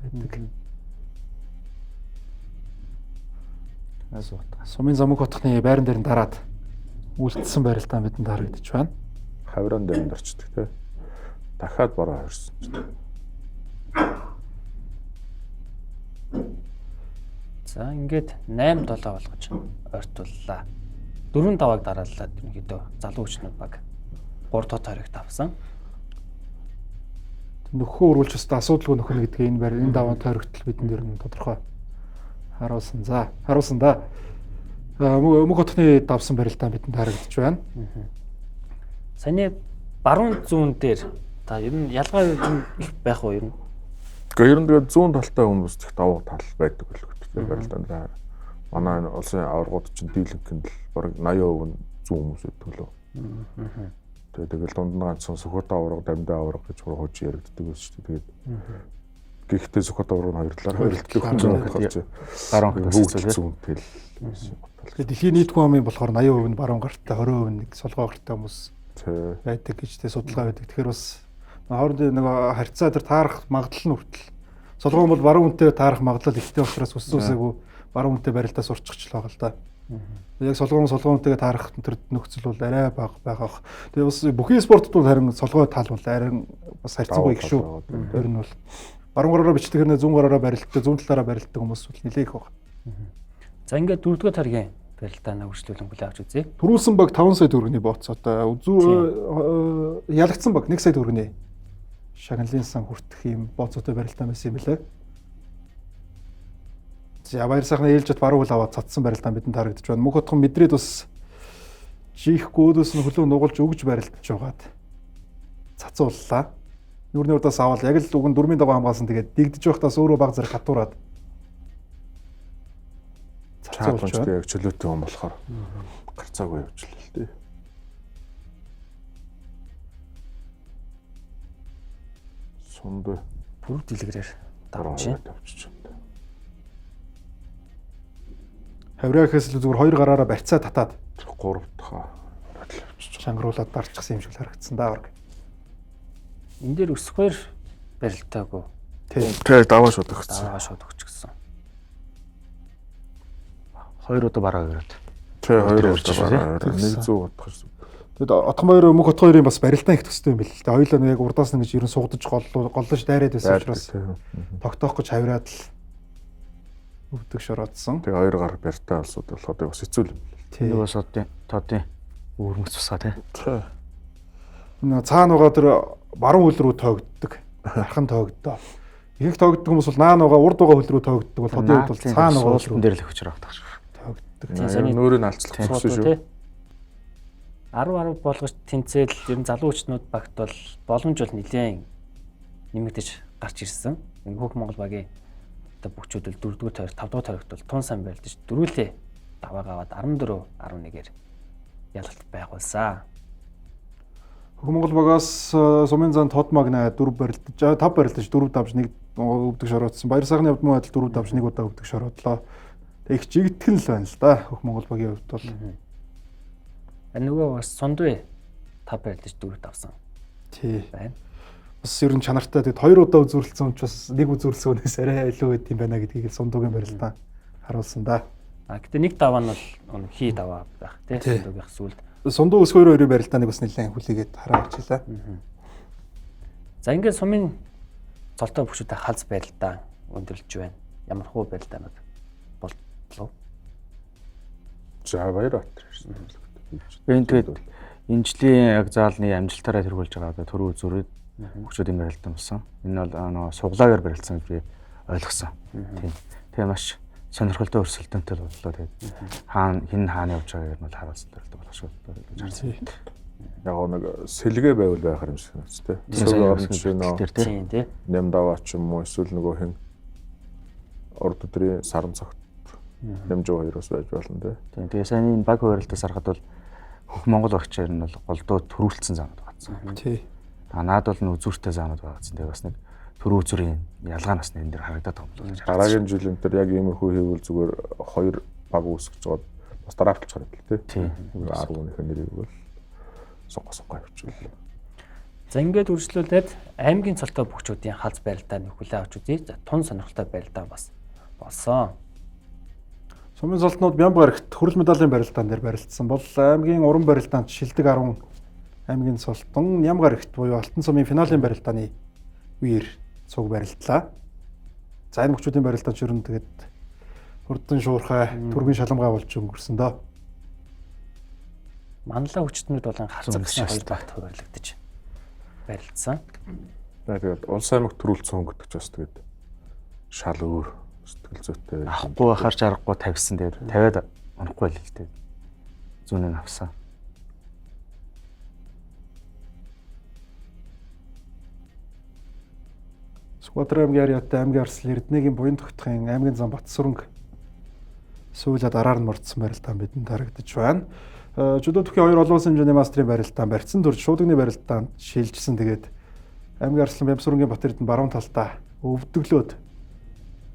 Сумын зам мөнх отгоны байран дээр нь дараад үлдсэн барилдаан бидэнд харагдаж байна. Хавиран дээр нь орчдөг те. Дахиад бороо хавирсан ч. За ингээд 8-7 болгож ойртууллаа. 4 давааг дарааллаад ерөнхийдөө залуу хүчнүүд баг 3 дахь тойрогт авсан. Нөхөө өргүүлж өстө асуудалгүй нөхөн гэдгийг энэ байр энэ даваан тойрогт бидэнд ер нь тодорхой харуулсан. За харуулсан да. Мөнх отгоны давсан барилдаан бидэнд харагдаж байна. Саяны баруун зүүн дээр та ер нь ялгаа их байх уу ер нь? Гэхдээ ер нь тэгээд зүүн талтай хүмүүс их давуу тал байдаг л гэдэг барилдаан дээр. Манай улсын аваргууд чинь дийлэнхэнд л бараг 80% нь зүүн хүмүүс байдаг лөө. Тэгээд дунд нь ганцхан Сүхбат аварга, Дамдаа аварга гэж хууч яригддаг байсан шүү дээ. Тэгээд гэхдээ Сүхбат аварга нь хоёр талаар барилддаг хүмүүс баруун хөлтэй зүүн тэл. Тэгээд дэлхийн нийт хүн амын болохоор 80% нь баруун гартай, 20% нэг солгоо гартай хүмүүс байдаг гэж тэ судалгаа байдаг. Тэгэхээр бас хоорондын нэг харьцаа дээр таарах магадлал нь хүртэл солгоо бол баруун үнэтэй таарах магадлал ихтэй учраас үсүүсээгүй баруун үнэтэй барилдаа сурччихл байгаа л да. Яг солгоо үнэтэйгээ таарах тэр нөхцөл бол арай бага байгаа. Тэгээ бас бүхий спортод бол харин солгоо тал бол арай бас харьцангуй их шүү. Тэр нь бол баруун гараараа бичдэг хэрнээ зүүн гараараа барилддаг, зүүн талаараа барилддаг хүмүүс бол нэлээд их байна. За ингээд 4-р тойргийн барилдааны үргэлжлүүлэн хүлээн авч үзье. Төрүүлсэн баг 5 сая төгрөгийн бооц одоо ялагдсан баг 1 сая төгрөгийн шагналын сан хүртэх юм бооцоотой барилтаа байсан юм билээ. За баяр сайхан ээлжид баруун хөл аваад цацсан барилтаа бидэнд харагдаж байна. Мөнх хотхон мэдрээд бас жихгүй өөдөөс нь хөлөө нугалж өгж барилдаж байгаад цацууллаа. Нүрний урдаас аваад яг л үгэн дөрмийн дагуу хамгаалсан тэгээд дигдэж байхдаас өөрөө баг зэрэг хатуураад цацуулж байгаа. Яг чөлөөтэй юм болохоор гарцаагүй явуулчихлаа л дээ. Сунд бүр дэлгэрээр давж тавьчих юм. хавраагаас л зүгээр хоёр гараараа барьцаа татаад 3 дахь авчиж шангруулаад дарчихсан юм шиг харагдсан даа орг. энэ дээр өсөх хоёр барилтаагүй Тэгээ даваа шууд өгсөн. даваа шууд өгчихсөн. Хоёр удаа бараа гэрээд. Тэгээ хоёр өрчихсөн, удаа 100 бодох гэсэн. Тэгэд Отхон баяр мөнх хот хоёрын бас барилдаан их төстэй юм бэл л дээ. Хоёулаа нэг яг урдаас нь гэж ерөн сугдаж голлож дайраад байсан учраас тогтоох гэж хавраад л өвдөг шороодсон. Тэгээ хоёр гар барьтаа алсууд болохоор бас хэцүү юм. Нэг бас тоодын өвөрмөц тусгаа тий. Нөө цаана байгаа тэр баруун хөл рүү тоогддог. Архан тоогддоо. Их тоогддог хүмүүс бол наан байгаа урд байгаа хөл рүү тоогддог бол хотын хувьд бол цаана байгаа хөл рүү дээр л өгч байгаа тахш. тоогддог. Нөөрийн алцлах гэсэн шүү. 10 болгож тэнцэл ер нь залуу хүчнүүд багт бол боломж бол нэлээд нэмэгдэж гарч ирсэн. Энэ Хөөх Монгол багийн одоо бүчүүд бол 4-р тойрог 5-р тойрогт бол тун сан байлдаж дөрүүлээ даваагаад 14-11-ээр ялалт байгуулсан. Хөөх Монгол багаас сумын зан тод магна 4 барилдаж 5 барилдаж 4 давж 1 өвдөг шороодсон. Баяр сайхны явдмын байдал 4 давж 1 удаа өвдөг шороодлоо. Тэг их жигтгэн л байна л да. Хөөх Монгол багийн хувьд бол Нөгөө бас Сундвэ 5 барилдаж 4 давсан. тий. Байна. Бас ер нь чанартай тэгэд 2 удаа үзүүлэлцсэн учраас 1 үзүүлэлцээс арай илүү байд юм байна гэдгийг Сундуугийн барилдаан харуулсан да. Гэтэ нэг даваа нь бол хий даваа байх тий Сундуугийнх сүлд. Сундуу ус 2-2 барилдааныг бас нэлээд хүлээгээд хараа авчлаа. За ингээд сумын цолтой бүхчүүдэд халз барилдаан өндөрлөж байна. Ямар хуу барилдаанууд боллоо. За Баярбаатар шин. Энэ тэгээд энэ жилийн яг заалны амжилтаараа тэргүүлж байгаа одоо төрөө зүрээд бүхчүүдийн барилдан болсон. Энэ бол нөгөө суглаагаар барилдсан гэж би ойлгосон. Тийм. Тэгээ маш сонирхолтой өрсөлдөөнтэй боллоо. Тэгээд хаана хин хаана явж байгааг нь бол харуулсан төрөлтэй болох шүү гэж харсан. Яг нэг сэлгээ байвал байх юм шиг байна тий. Эсвэл орон жишээ нөө Тийм тий. Нямдаваа ч юм уу эсвэл нөгөө хин урд өдрийн саран цагт Нямжуу хоёроос байж болно тий. Тийм. Тэгээ сайн энэ баг хуваарлтаас харахад бол Хөөх Монгол багчаар нь бол голдуу төрүүлсэн заанууд багцсан. Тий. Наад бол нэг үзүүртэй заанууд багцсан. Тэгээ бас нэг төрөө үзүүрийн ялгаа нас энэ дээр харагдаад байгаа юм байна. Дараагийн жилийн дээр яг иймэрхүү хийвэл зүгээр 2 баг үүсгэж жоод бас дараалцчихар байл тий. 10-ны нэрийг бол сонгосонгой явуулчихвал. За ингээд үргэлжлүүлээд аймгийн цолтой бүхчүүдийн халз барилдааны хүлээн авч үзье. За тун сонирхолтой барилдаан бас болсон. Сумын золтнууд Мянбарагт хүрэл медалийн барилдаан дээр барилдсан бол аймгийн уран барилдаанд Шилдэг 10 аймгийн цолтон Нямгарагт буюу Алтан сумын финалийн барилдааны үеэр цуг барилдлаа. За энэ бүхчүүдийн барилдаан ч ерөн тэгээд хурдан шуурхай түргийн шаламгай болж өнгөрсөн доо. Манлаа хүчтнүүд болон харцаг гэсэн хоёр багт хуваарлагдаж барилдсан. Тэгээд улс аймагт төрүүлсэн хүн гэдэг ч бас тэгээд шал өөр сэтгэл зүйтэй Авахгүй байхаар ч аргагүй тавьсан. Тэгээд тавиад унахгүй л л дээ. Зүүнээ авсан. Сүхбаатар аймгийн Ариатай аймгийн Арслан Эрдэнэгийн буян тогтхын аймгийн зам Батсүрэнг сүүлээд араар нь мордсон барилдаан бидэнд харагдаж байна. Жудо төвхийн 2 олон улсын хэмжээний мастрын барилдаан барьсан төрж шуудагны барилдаанд шилжсэн. Тэгээд аймгийн Арслан Бямсүрэнгийн Батэрдэн баруун талдаа өвдөглөөд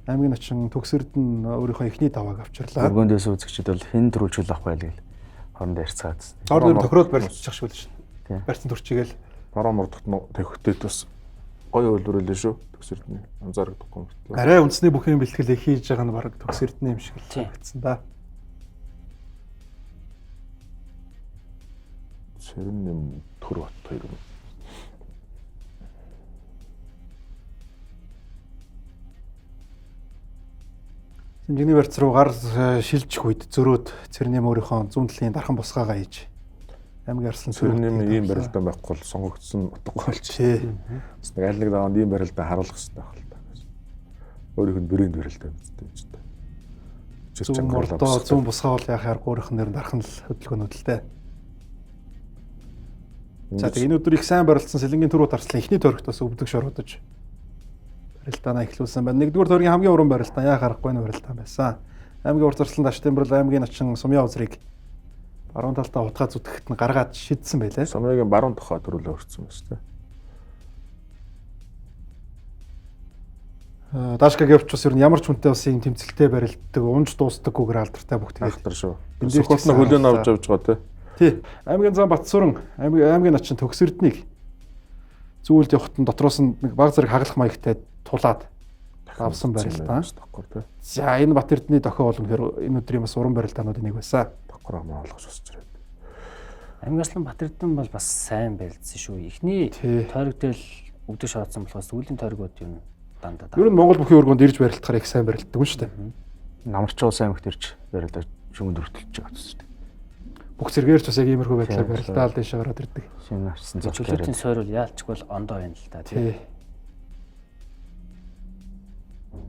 аймгийн очин төгсөрд нь өөрийнхөө эхний давааг авчирлаа. Өргөөндөөс үзэгчид бол хэн төрүүлжүүл авах байл гэл хоорондоо ярьцгаад. Ордын тохирол барилдчих шүү дээ. Тийм. Барьсан төрчигээл бараа мордохт төвхтөд бас гоё үйлрүүлээ шүү. Төгсөрдний анзаарахгүй юм. арай үндэсний бүхэн бэлтгэл хийж байгаа нь баг төгсөрдний юм шиг л харагдсан да. Сэрэн нэм төр бат хоёр юм. Синжигний барьц руу гар шилжих үед зөрөөд цэрнэм өөрийнхөө зүүн талын дархан босгаагаа хийж аймгийн арслан Сөрнэм ийм барилдаан байхгүй бол сонгогдсон утгагүй болчих. Тий. Бас нэг аль нэг даанд ийм барилдаан харуулах хэрэгтэй байх л та. Өөрийнх нь брэнд барилдаан үстэй ч та. Зүүн мордоо зүүн бусгаа бол яхаар гуурхын нэр дархан л хөдөлгөөнүүд л дээ. За тэгээ энэ өдөр их сайн барилдсан Сэлэнгийн түрүү тарслан эхний тойрогтоос өвдөг шоруудаж барилдаанаа эхлүүлсэн байна. Нэгдүгээр тойргийн хамгийн уран барилдаан яа харахгүй энэ барилдаан байсан. Аймгийн урт зарслан Даштимбрал аймгийн начин Сумья узрыг баруун талдаа утгаа зүтгэхэд нь гаргаад шидсэн байлээ. Сумьягийн баруун тухай төрүүлээ өрцсөн байна шүү дээ. Дашкагийн өвч бас ер нь ямар ч хүнтэй бас юм тэмцэлтэй барилддаг, унж дуустдаггүйгээр алдартай бүх тэгээд Ахтар шүү. Энд дээр Сухотны хөлөө авч явж байгаа тий. Аймгийн зам Батсүрэн аймгийн начин Төгс Эрдэнэийг зүйлд явахад нь дотроос нь нэг баг зэрэг хагалах маягтай тулаад авсан барилдаан. За энэ Бат Эрдэнэ дохио бол үнэхээр энэ өдрийн бас уран барилдаануудын нэг байсан. Доктороо олгож босч ирээд. Аймгийн арслан Бат Эрдэнэ бол бас сайн барилдсан шүү. Эхний тойрог дээр л өвдөг шороодсон болохоос сүүлийн тойрогууд юу дандаа. Ер нь Монгол бүхий өргөнд ирж барилдахаар их сайн барилддаг юм шүү дээ. Намарчуу сайн мөхт ирж барилдаж шүгэнд өртөлж байгаа гэсэн чинь. Бүх зэрэгэр ч бас яг иймэрхүү байдлаар барилдаал дэше гараад ирдэг. Шинэ авсан зөв. Чөлөөтийн сойр бол яалчгүй бол ондоо байна л та тий.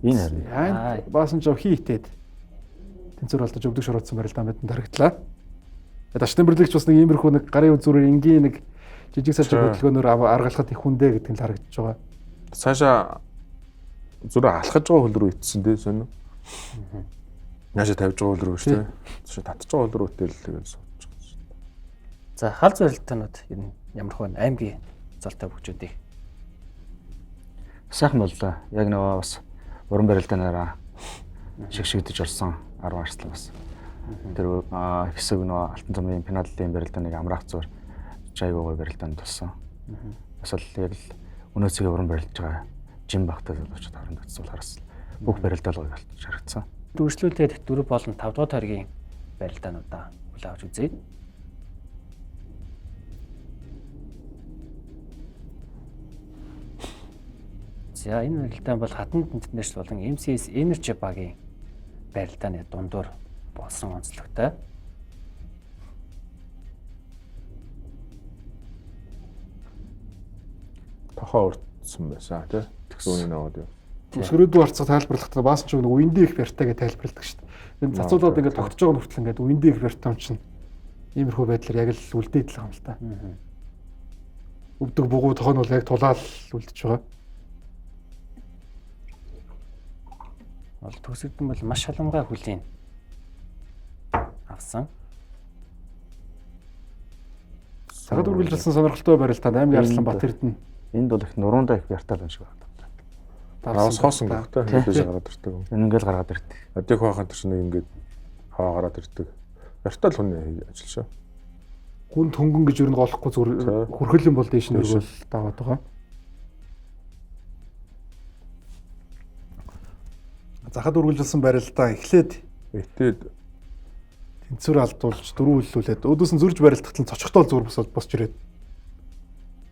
Энэ харин Баасан жоо хийтэд тэнцвэр алдаж өвдөг шороодсон барилдаан бидэнд харагдлаа. Даштимбэрлэгч бас нэг иймэрхүү нэг гарын үзүүрээр энгийн нэг жижиг сажиг хөдөлгөөнөөр аргалахад их хүндэ гэдэг нь харагдаж байгаа. Цаашаа зүрэ алхаж байгаа хөл рүү итсэн дээ сонио. Яашаа тавьж байгаа хөл рүү шүү дээ. Цаашаа татж байгаа хөл рүү итэл сууж байгаа. За халз барилдаанууд ер нь ямар хөө аймгийн золтой хөгжүүдийг сайхан боллоо. Яг нөгөө бас уран барилдаанаараа шигшигдэж орсон 10 арслан бас. Тэр хэсэг нөгөө Алтан цамын пеналын барилдааныг амраах зур жайгуугой барилдаанд тулсан. Бас л яг л өнөөцөгийн уран барилдаж байгаа жим багтаа залуучууд хооронд очсон болохоор бүх барилдаалгыг алдаж харагдсан. Дүүрслүүлээд 4 болон 5 дугаар тойргийн барилдаануудаа хүлээн авч үзье. За энэ барилдаан бол хатанд интернэшнл болон MCS Energy багийн барилдааны дундуур болсон онцлогтой. Тохоо урдсан байсан тий. Тэгсүүний наваад юу. Өсгөрөөдөө харцаа тайлбарлахдаа баасан ч нэг үндэ их бяртайгээ тайлбарладаг шүү дээ. Энэ цацуулаад ингээд тогтож байгаа нүртэл ингээд үндэ их бяртай юм чинь иймэрхүү байдлаар яг л үлдээд л байгаа юм л та. Өвдөг бугуу тохоо нь бол яг тулаал үлдэж байгаа. Бол төгсөгдөн бол маш шаламгай хүлийн авсан. Цагаад үргэлжилсэн сонирхолтой барилдаанд аймгийн арслан Бат Эрдэнэ. Энд бол их нуруундаа их бяртал байна шиг байна. Давс хоосон гохтой хэлж гараад ирдэг юм. Энэ ингээл гаргаад ирдэг. Адих бахан тэр чинь ингээд хаа гараад ирдэг. Бяртал хүний ажил шүү. Хүн хөнгөн гэж юу нэг олохгүй зүгээр хүрхэл юм бол дээш нь өргөл даваад байгаа. Захад үргэлжилсэн барилдаа эхлээд тэнцвэр алдуулж дөрөв үллүүлээд өөдөөс нь зөрж барилдахад нь цочготол зур босч ирээд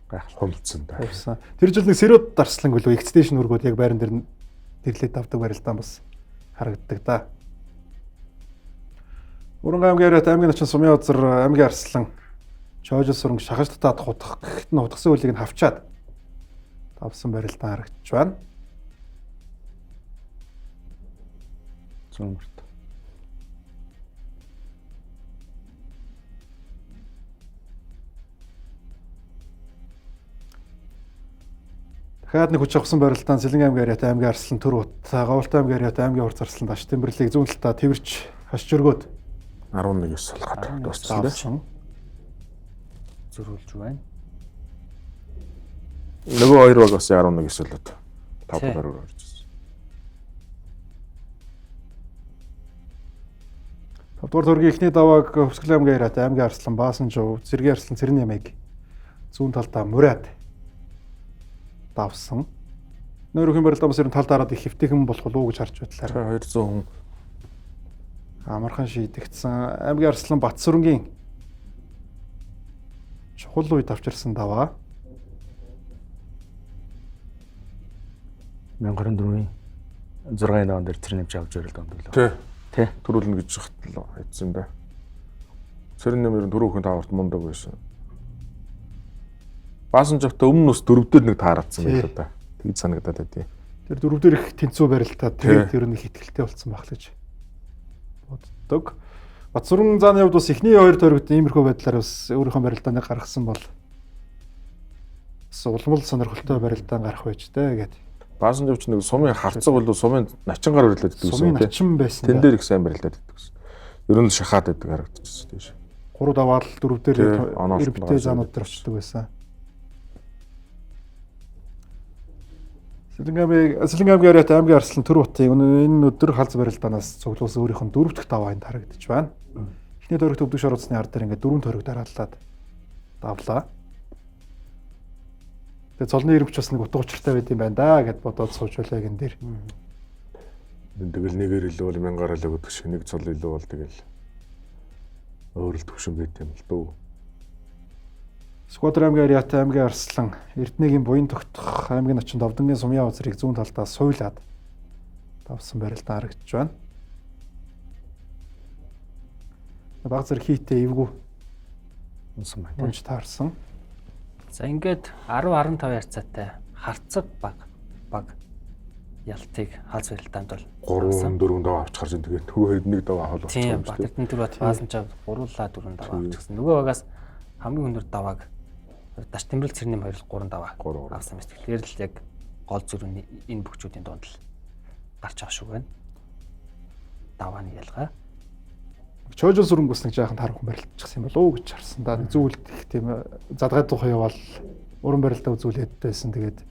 гайхалтай та. Тэр жил нэг Сэрүүд дарслан гэлөө экстейшн өргөөд яг байран дээр тэрлээд авдаг барилдаан бас харагддаг да. Урангай аймгийн яриат аймгийн начин Сумья узар аймгийн арслан Чоожил сүрэнг шахаж татаад хутгах гэхэд нь хутгасан хөлийг нь хавчаад тавсан барилдаан харагдаж байна. Зүүнмөрт. Дахиад нэг хүч авсан барилдаан Сэлэнгийн аймгийн яриат аймгийн арслан Төр ут, Говьлтай аймгийн яриат аймгийн урт зарслан Даштимбэрлийг зүүн талдаа тэрвэрч хашж өргөөд 11-с сулгаад дууссан дээ. Зөрүүлж байна. Нөгөө хоёр баг бас 11-с сулаад 5 гаруй орж ирсэн. 5 дугаар төргийн эхний давааг Хөвсгөл аймгийн яриат аймгийн арслан Баасан жив Зэргийн арслан Цэрэн ямыг зүүн талдаа мураад давсан. Нойрхийн барилдаан бас ер нь тал дараад их хэвтэйхэн болох уу гэж харж байдлаа. 200 хүн амархан шийдэгдсэн. Аймгийн арслан Батсүрэнгийн чухал үед авчирсан даваа 2024-ийн 6-ны даван дээр Цэрэн ямч авч ирэл донд лөө. Тий. Төрүүлнэ гэж хатлаа хийсэн дээ. Цэрэн нэмэр дөрөвхөн таварт мундаг байсан. Баасан жавта өмнө ус дөрөвдөр нэг таараадсан байх л да. Тэгж санагдаад байдیں۔ Тэр дөрөв дээр их тэнцүү барилтаа тэгээд тэр нэг ихтгэлтэй болсон байх л гэж боддог. Батсүрэн зааны хувьд бас эхний хоёр тойрогт иймэрхүү байдлаар бас өөрийнхөө барилдааныг гаргасан бол улмал сонирхолтой барилдаан гарах байж тээ гэдэг. Баасан жавч нэг сумын харцаг бол сумын начингаар өрлөөд иддэг гэсэн тийм. Сумын начин байсан. Тэн дээр их сайн барилдаад иддэг гэсэн. Ер нь л шахаад байдаг харагдчихсан тийш. 3 даваал 4 дээр ирбтэй заанууд дээр очдог байсан. Сэлэнгаамгийн яриат аймгийн арслан төр утын энэ өдөр халз барилдаанаас цуглуулсан өөрийнх нь 4 дахь даваа энд харагдаж байна. Эхний тойрогт өвдөг шороцны ард дээр ингээд 4 тойрог дарааллаад давлаа. Тэгээ цолны ирвч бас нэг утга учиртай байд юм байна да гэд бодоод сууж байлаа гэн дээр. Тэгэл нэгээр илүү бол 1000-аар л өгдөг шиг нэг цол илүү бол тэгэл өөр л төвшин байт юм л дөө. Сквадр аймгийн яриат аймгийн арслан Эрдэнэгийн буян тогтох аймгийн начин Довдонгийн сумьяа узрыг зүүн талдаа суйлаад давсан барилдаан харагдаж байна. Баг зэрэг хийтэй эвгүй унсан байна. Унж таарсан. За ингээд 10-15 ярцаатай харцаг баг ялтыг халз барилдаанд бол 3-4 даваа авч гарч тэгээд нөгөө хэд нэг даваа хол авч байгаа. Тийм Батэрдэн төр бат баасан чав 3-4 даваа авчихсан. Нөгөө багаас хамгийн өндөр давааг Даш Тэмрэл Цэрнэм 2-3 даваа авсан мэт. Тэгэхээр л яг гол зүрхний энэ бүгчүүдийн дунд л гарч байгаа шүү байна. Давааны ялгаа. Чойжол сүрэнг бас нэг жаахан тархан барилдчихсан юм болов уу гэж харсан. Да зүйлд их тийм задгай тухай явал уран барилдаа үзүүлээд байсан. Тэгээд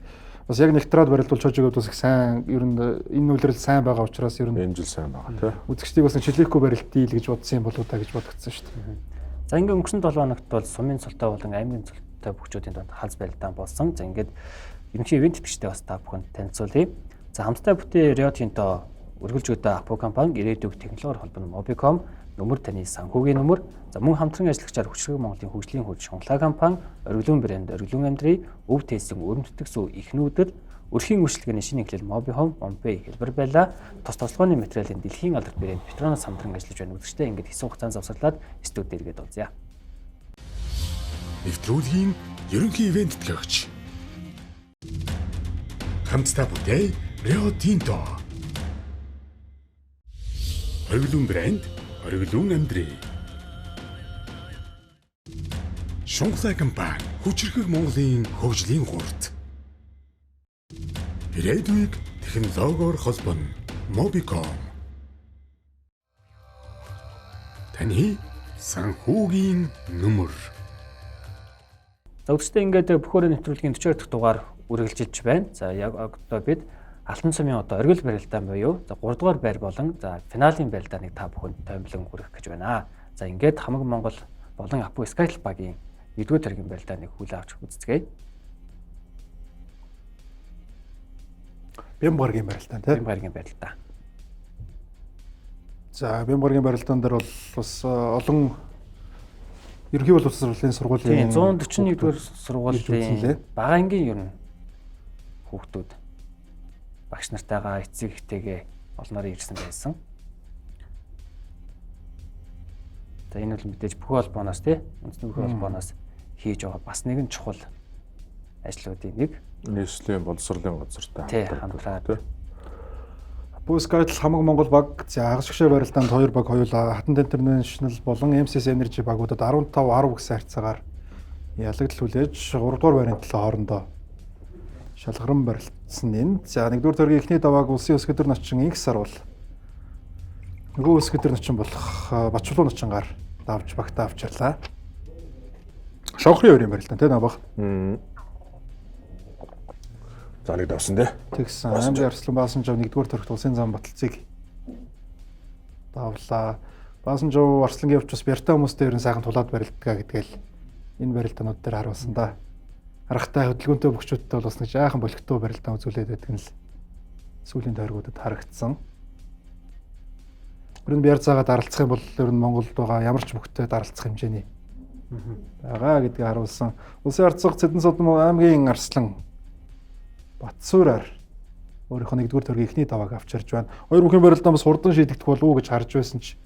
бас яг нэгтраад барилдвал чойжогод бас их сайн ер нь энэ үйлрэл сайн байгаа учраас ер нь энэ жил сайн байгаа тий. Үзэгчдийг бас чилэхгүй барилт дийл гэж бодсон юм болоо та гэж бодгдсон шүү дээ. За ингээд өнгөрсөн 7 хоногт бол сумын цолтой болон аймгийн цолтой бүгчүүдийн дунд халз барилдаан болсон. За ингээд ерөнхий ивент итгэжтэй бас та бүхэнд танилцуулъя. За хамтдаа бүтээ Rio Tinto үргэлж өдөө Апо компани, ирээдүйг технологиор холбооны Mobicom, нөмөр таны санхүүгийн нөмөр, за мөн хамтран ажиллагчаар Хүчирхэг Монголын хөгжлийн хүч шунхлаа компани, Оргилуун брэнд, Оргилуун амьдрий, Өв Тэйсэн өрөмтдөх сүү ихнүүдэд өрхийн үйлчлэгээний шинэ эхлэл Mobihome, Mompay хэлбэр байлаа. Тус тослогооны материалын дэлхийн алдарт брэнд Петроноос хамтран ажиллаж байна үзэгчтэй ингээд хэсэг хугацаанд завсарлаад студид иргэд уулзъя. Нэвтрүүлгийн ерөнхий ивент итгэгч. Хамтдаа бүтээ Rio Tinto. Оргилуун брэнд, Оргилуун амьдрий. Шунхлаа компани, Хүчирхэг Монголын хөгжлийн гурт. Ирээдүйг технологиор холбоно Mobicom. Таны санхүүгийн нөмөр. За үзэгчтэй ингээд Бөхөрийн нэвтрүүлгийн 42 дахь дугаар үргэлжилж байна. За яг одоо бид Алтан цумын одоо оргил барилдаан буюу за 3 дугаар байр болон за финалийн барилдааныг та бүхэнд томилон хүргэх гэж байна. За ингээд Хамаг Монгол болон Апо Skytel багийн 1-р тэргийн барилдааныг хүлээн авч үзцгээе. Бямгаргийн барилдаан тийм. Бямгаргийн барилдаан. За Бямгаргийн барилдаан дээр бол бас олон ерөнхий боловсролын сургуулийн 141-р сургуулийн бага ангийн ер нь хүүхдүүд багш нартайгаа эцэг ихтэйгээ олноор ирсэн байсан. За энэ бол мэдээж бүх холбооноос тий үндэсний бүх холбооноос хийж байгаа бас нэгэн чухал ажлуудын нэг. Нийслэлийн боловсролын газартай хамтраад. Апо Skytel Хамаг Монгол баг за хагас шгшээ барилдаанд 2 баг хоёулаа Хатан International болон MCS Energy багуудад 15-10 гэсэн харьцаагаар ялагдал хүлээж 3 дугаар байрны төлөө хоорондоо шалгаран барилдсан энэ. За 1-р төргийн эхний давааг улсын өсгөдөр начин инх сарвал нөгөө өсгөдөр начин болох Бачулуу начингаар давж багтаа авчирлаа. Шонхрын өрийн барилдаан тийм баг. За нэг давсан тий. Тэгсэн аймгийн Арслан Баасанжав 1-р төрөгт улсын зам баталцыг давлаа. Баасанжав Арслангийн явж бас бяртаа хүмүүстэй ерэн сайхан тулаад барилдгаа гэдгээл энэ барилдаанууд дээр харуулсан да. Харахтай хөдөлгөөнтэй бүгчүүдтэй бол бас нэг жаахан болготой барилдаан үзүүлээд байдаг нь л сүүлийн тойргуудад харагдсан. Ер нь бяр цаагаа даралцах юм бол ер нь Монголд байгаа ямар ч мөхтэй даралцах хэмжээний байгаа гэдгийг харуулсан. Улсын арцах Цэдэн Содон аймгийн Арслан Батсуураар өөрийнхөө 1-р төргийн эхний давааг авчирж байна. Хоёр бүхэн барилдаан бас хурдан шийдэгдэх болов уу гэж харж байсан ч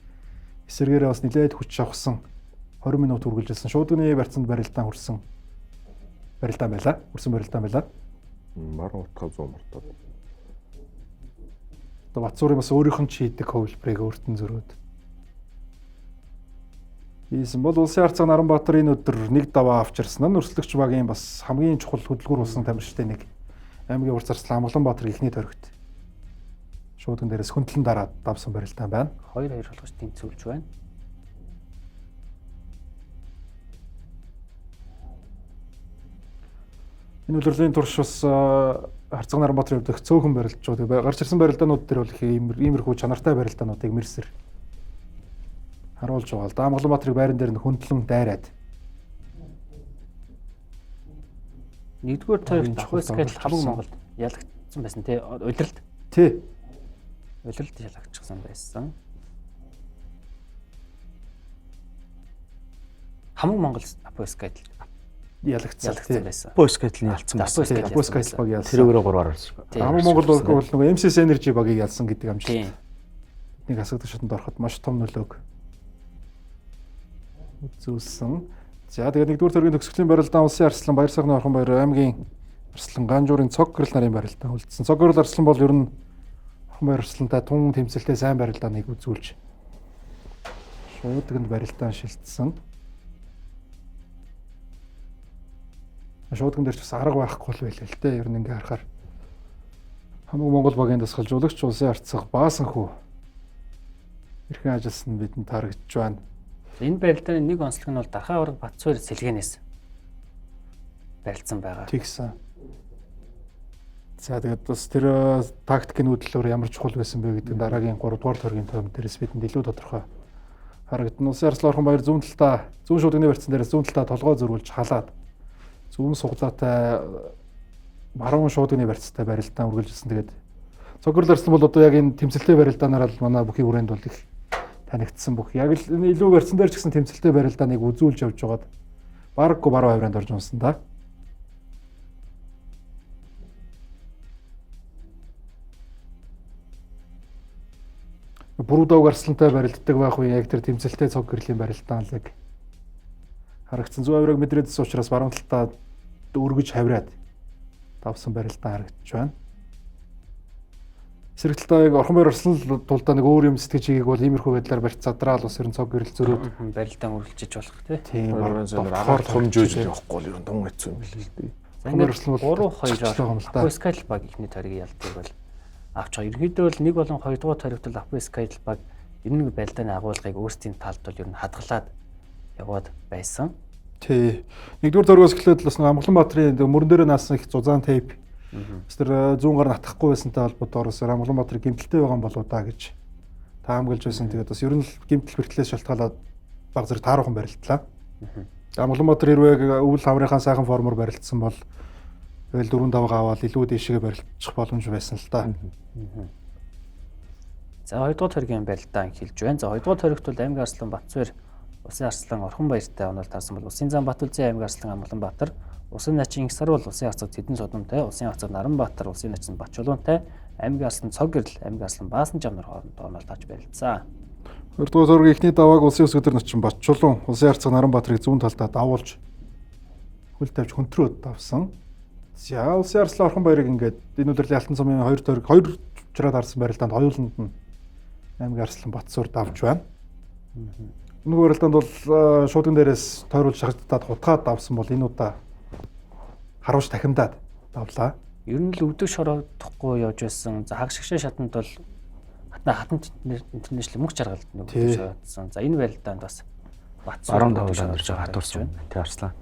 эсэргээрээ бас нэлээд хүч авсан 20 минут үргэлжилсэн. Шуудганы барьцанд барилдаан хүрсэн. Барилдаан байлаа. Хүрсэн барилдаан байлаа. Баруун утгаа 100 мартаад. Одоо Батцуурын бас өөрийнх нь хийдэг хөвлбрийг өөртөө зөрөөд. Ийсэн бол Улсын ард цаг Наранбаатар энэ өдөр нэг даваа авчирсан нь өрсөлдөгч багийн бас хамгийн чухал хөдөлгүүр болсон тамирчтай нэг аймгийн урт зарцлан Амгаланбаатар ихний төрөгт шуудган дээрээс хөндлөн дараад давсан барилдаан байна. 2-2 болгож тэнцвүүлж байна. Энэ үлрэлийн турш бас Харцаг Наранбаатарын хувьд их цөөхөн барилдчууд гарч ирсэн барилдаанууд дээр бол их иймэрхүү чанартай барилдаануудыг мэрсэр харуулж байгаа л да. Амгаланбаатарыг байран дээр нь хөндлөн дайраад. Нэгдүгээр тойрогт Ахуй скайтл хамаг Монголд ялагдсан байсан тий. Улиралд. Тий. Улиралд ялагдчихсан байсан. Хамаг Монгол Ахуй скайтл ялагдсан байсан. Ахуй скайтлын ялцсан байсан. Ахуй скайтл баг ялсан. Тэрүүгээрээ 3-аар орсон. Хамаг Монгол бол нөгөө MCS Energy багийг ялсан гэдэг амжилт. Нэг асуудал шатанд ороход маш том нөлөөг үзүүлсэн. За тэгээд нэгдүгээр төргийн төгсгөлийн барилдаан Улсын Арслан Баяр сайхны орхон баяр аймгийн Арслан Ганжуурын цог гэрэл нарын барилдаан үлдсэн. Цог гэрэл Арслан бол ер нь орхон баяр Арслантай тун тэмцэлтэй сайн барилдааныг үзүүлж шуудганд барилдаан шилжсэн. Шуудган дээр ч бас арга байхгүй л байлаа л дээ. Ер нь ингээ харахаар хамаг Монгол багийн дасгалжуулагч Улсын арцах Баасанхүү эрхэн ажилласан бидэнд харагдж байна. Энэ барилдааны нэг онцлог нь бол Дархай авраг Батцуур сэлгэнээс барилдсан байгаа. Тэгсэн. За тэгээд бас тэр тактикийн хөдөлгөөр ямар чухал байсан бэ гэдэг дараагийн 3 дугаар төргийн тойм дээрээс бидэнд илүү тодорхой харагдана. Улсын арслан орхон баяр зүүн талдаа зүүн шуудганы барьцан дээрээс зүүн талдаа толгой зөрүүлж халаад зүүн суглаатай баруун шуудганы барьцтай барилдаан үргэлжилсэн. Тэгээд цогцол арслан бол одоо яг энэ тэмцэлтэй барилдаанаар л манай бүхий хүрээнд бол их танигдсан бүх. Яг л энэ илүү барьцан дээр ч гэсэн тэмцэлтэй барилдааныг үзүүлж явж байгаад бараггүй баруун хавранд орж унсан да. Бүрүүдав гарслантай барилддаг байх үе яг тэр тэмцэлтэй цог гэрлийн барилдаанлаг харагдсан. Зүүн хаврыг мэдрээдсэн учраас баруун талдаа өргөж хавраад давсан барилдаан харагдаж байна. Эсрэг талдаа яг орхон баяр Арслан тулдаа нэг өөр юм сэтгэж хийгээг бол иймэрхүү байдлаар барьц задраал ус ерэн цог гэрэл зөрөөд барилдаан үргэлжиж болох тий. Тийм Баруун зүүн агаар хомжөөж явахгүй л юм дун хэцүү юм л дээ. За ингээд 3-2 Ахуй скайтл баг ихний тойргийн ялтыг бол авч байгаа. Ерөнхийдөө бол 1 болон 2 дугаар тойрогт л Ахуй скайтл баг энэ нэг барилдааны агуулгыг өөрсдийн талд бол ер нь хадгалаад яваад байсан. Тий. Нэгдүгээр тойргоос эхлээд бас Амгаланбаатарын мөрөн дээр наасан их зузаан тейп. Тэр зүүн гар натахгүй байсантай холбоотой оросоор Амгаланбаатар гэмтэлтэй байгаа юм болоо да гэж таамаглаж байсан. Тэгээд бас ер нь л гэмтэл бэртлээс шалтгаалаад баг зэрэг тааруухан барилдлаа. Амгаланбаатар хэрвээ өвөл хаврынхаа сайхан формоор барилдсан бол тэгэл 4-5 аваад илүү дээшгээ барилдчих боломж байсан л да. За 2 дугаар тойргийн барилдаан эхэлж байна. За 2 дугаар тойрогт бол аймгийн Арслан Батцуур, Улсын Арслан Орхон баяртай онол тарсан бол Улсын зам Батүлзэн аймгийн Арслан Амгаланбаатар, Улсын начин Инх Сарвал, Улсын арцаг Тэдэн Содонтой, Улсын арцаг Наранбаатар, Улсын начин Бачулуунтай, аймгийн Арслан Цог гэрэл, аймгийн Арслан Баасан жамнар хоорондоо онол тарж барилдсан. 2 дугаар тойргийн эхний давааг Улсын өсгөдөр начин Бачулуун, Улсын арцаг Наранбаатарыг зүүн талдаа давуулж хөл тавьж хөнтрөөд давсан. За Улсын Арслан Орхон баярыг ингээд энэ удирлын Алтан цомын 2 тойрог 2 учраад харсан барилдаанд хоёуланд нь аймгийн Арслан Батцуур давж байна. Нөгөө барилдаанд бол шуудган дээрээс тойруулж шахагдаад хутгаад давсан бол энэ удаа харуулж дахимдаад давлаа. Ер нь л өвдөг шороодохгүй явж байсан. За хагшигшаа шатанд бол хатан интернэшнл мөнх жаргалд өвдөг шороодсон. За энэ барилдаанд бас баруун давж хатуурсан. Тэ Арслан.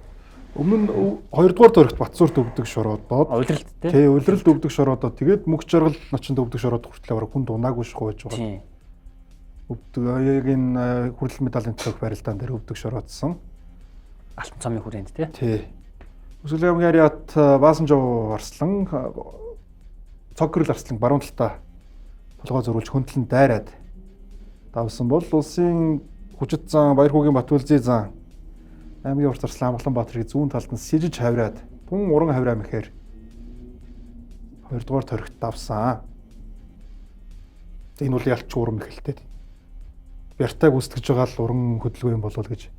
Өмнө нь 2 дугаар тойрогт Батцуурт өвдөг шороодоод улиралд тий улиралд өвдөг шороодоод тэгээд мөнх жаргал начинд өвдөг шороод хүртэл хүн дунаагүй шахуу байж байгаа. Өвдөг яг энэ хүрэл медалийн төлөв барилдаан дээр өвдөг шороодсон. Алтан цомын хүрээнд тий. Өсгөл аймгийн Ариат Баасан жоо Арслан цог гэрэл Арслан баруун талдаа толгой зөрүүлж хөндлөн дайраад давсан бол улсын хүчит зан Баярхүүгийн Батүлзэн зан аймгийн урт Арслан Амгаланбаатарыг зүүн талд нь сэжиж хавраад тун уран хавраа мэхээр 2 дугаар тойрогт давсан. Энэ бол ялч уран мэхэлтэй. Бяртайг үстгэж байгаа л уран хөдөлгөөн юм болов гэж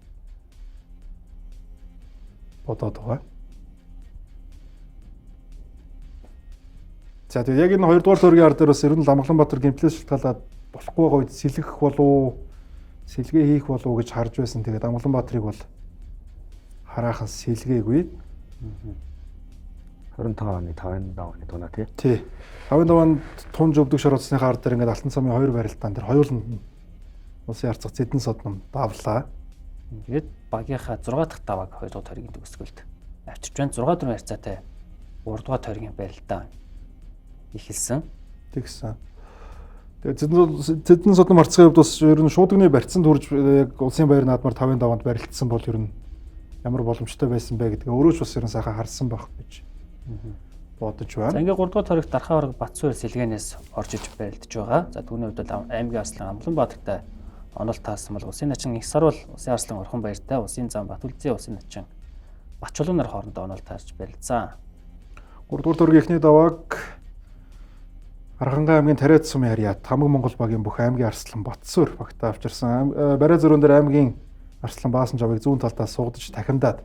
бодоод байгаа. За тэгээд яг энэ 2 дугаар тойргийн ар дээр бас ер нь Амгаланбаатар гимплээс шалтгаалаад болохгүй байгаа үед сэлгэх болов сэлгээ хийх болов гэж харж байсан. Тэгээд Амгаланбаатарыг бол хараахан сэлгээгүй. 25 оны 55 оны тунаа тий. Тий. 55 онд тунж өвдөг шороцсны хаар дээр ингээд Алтан цамын 2 барилдаан дээр хоёуланд улсын арцах зэдэн содном давлаа. Тэгээд багийнхаа 6 дахь давааг 2 дугаар тойргийн төгсгөлд авчирч байна. 6 дөрвөн харьцаатай 3 дугаар тойргийн барилдаа ихэлсэн. Тэгсэн. Тэгээд зэдэн содном арцгийн хувьд бас ер нь шуудганы барьцсан төрж яг улсын баяр наадмаар 55 онд барилдсан бол ер нь ямар боломжтой байсан бэ гэдгээ өөрөө ч бас ер нь сайхан харсан байх гэж бодож байна. За ингээд 3 дугаар тойрогт Дархан авраг Батсуур сэлгээнээс орж иж барилдаж байгаа. За түүний хувьд бол аймгийн арслан Амгаланбаатартай онол таасан бол улсын начин их сарвал улсын арслан Орхон баяртай улсын зам Батүлзээ улсын начин Бачулан нар хоорондоо онол таарч барилдсан. 3 дугаар тойргийн эхний давааг Архангай аймгийн Тариат сумын харьяат Хамаг Монгол багийн бүх аймгийн арслан Батсуур багтаа авчирсан. Барай зөрүүн дээр аймгийн арслан Баасан жавыг зүүн талдаа суугдаж дахимдаад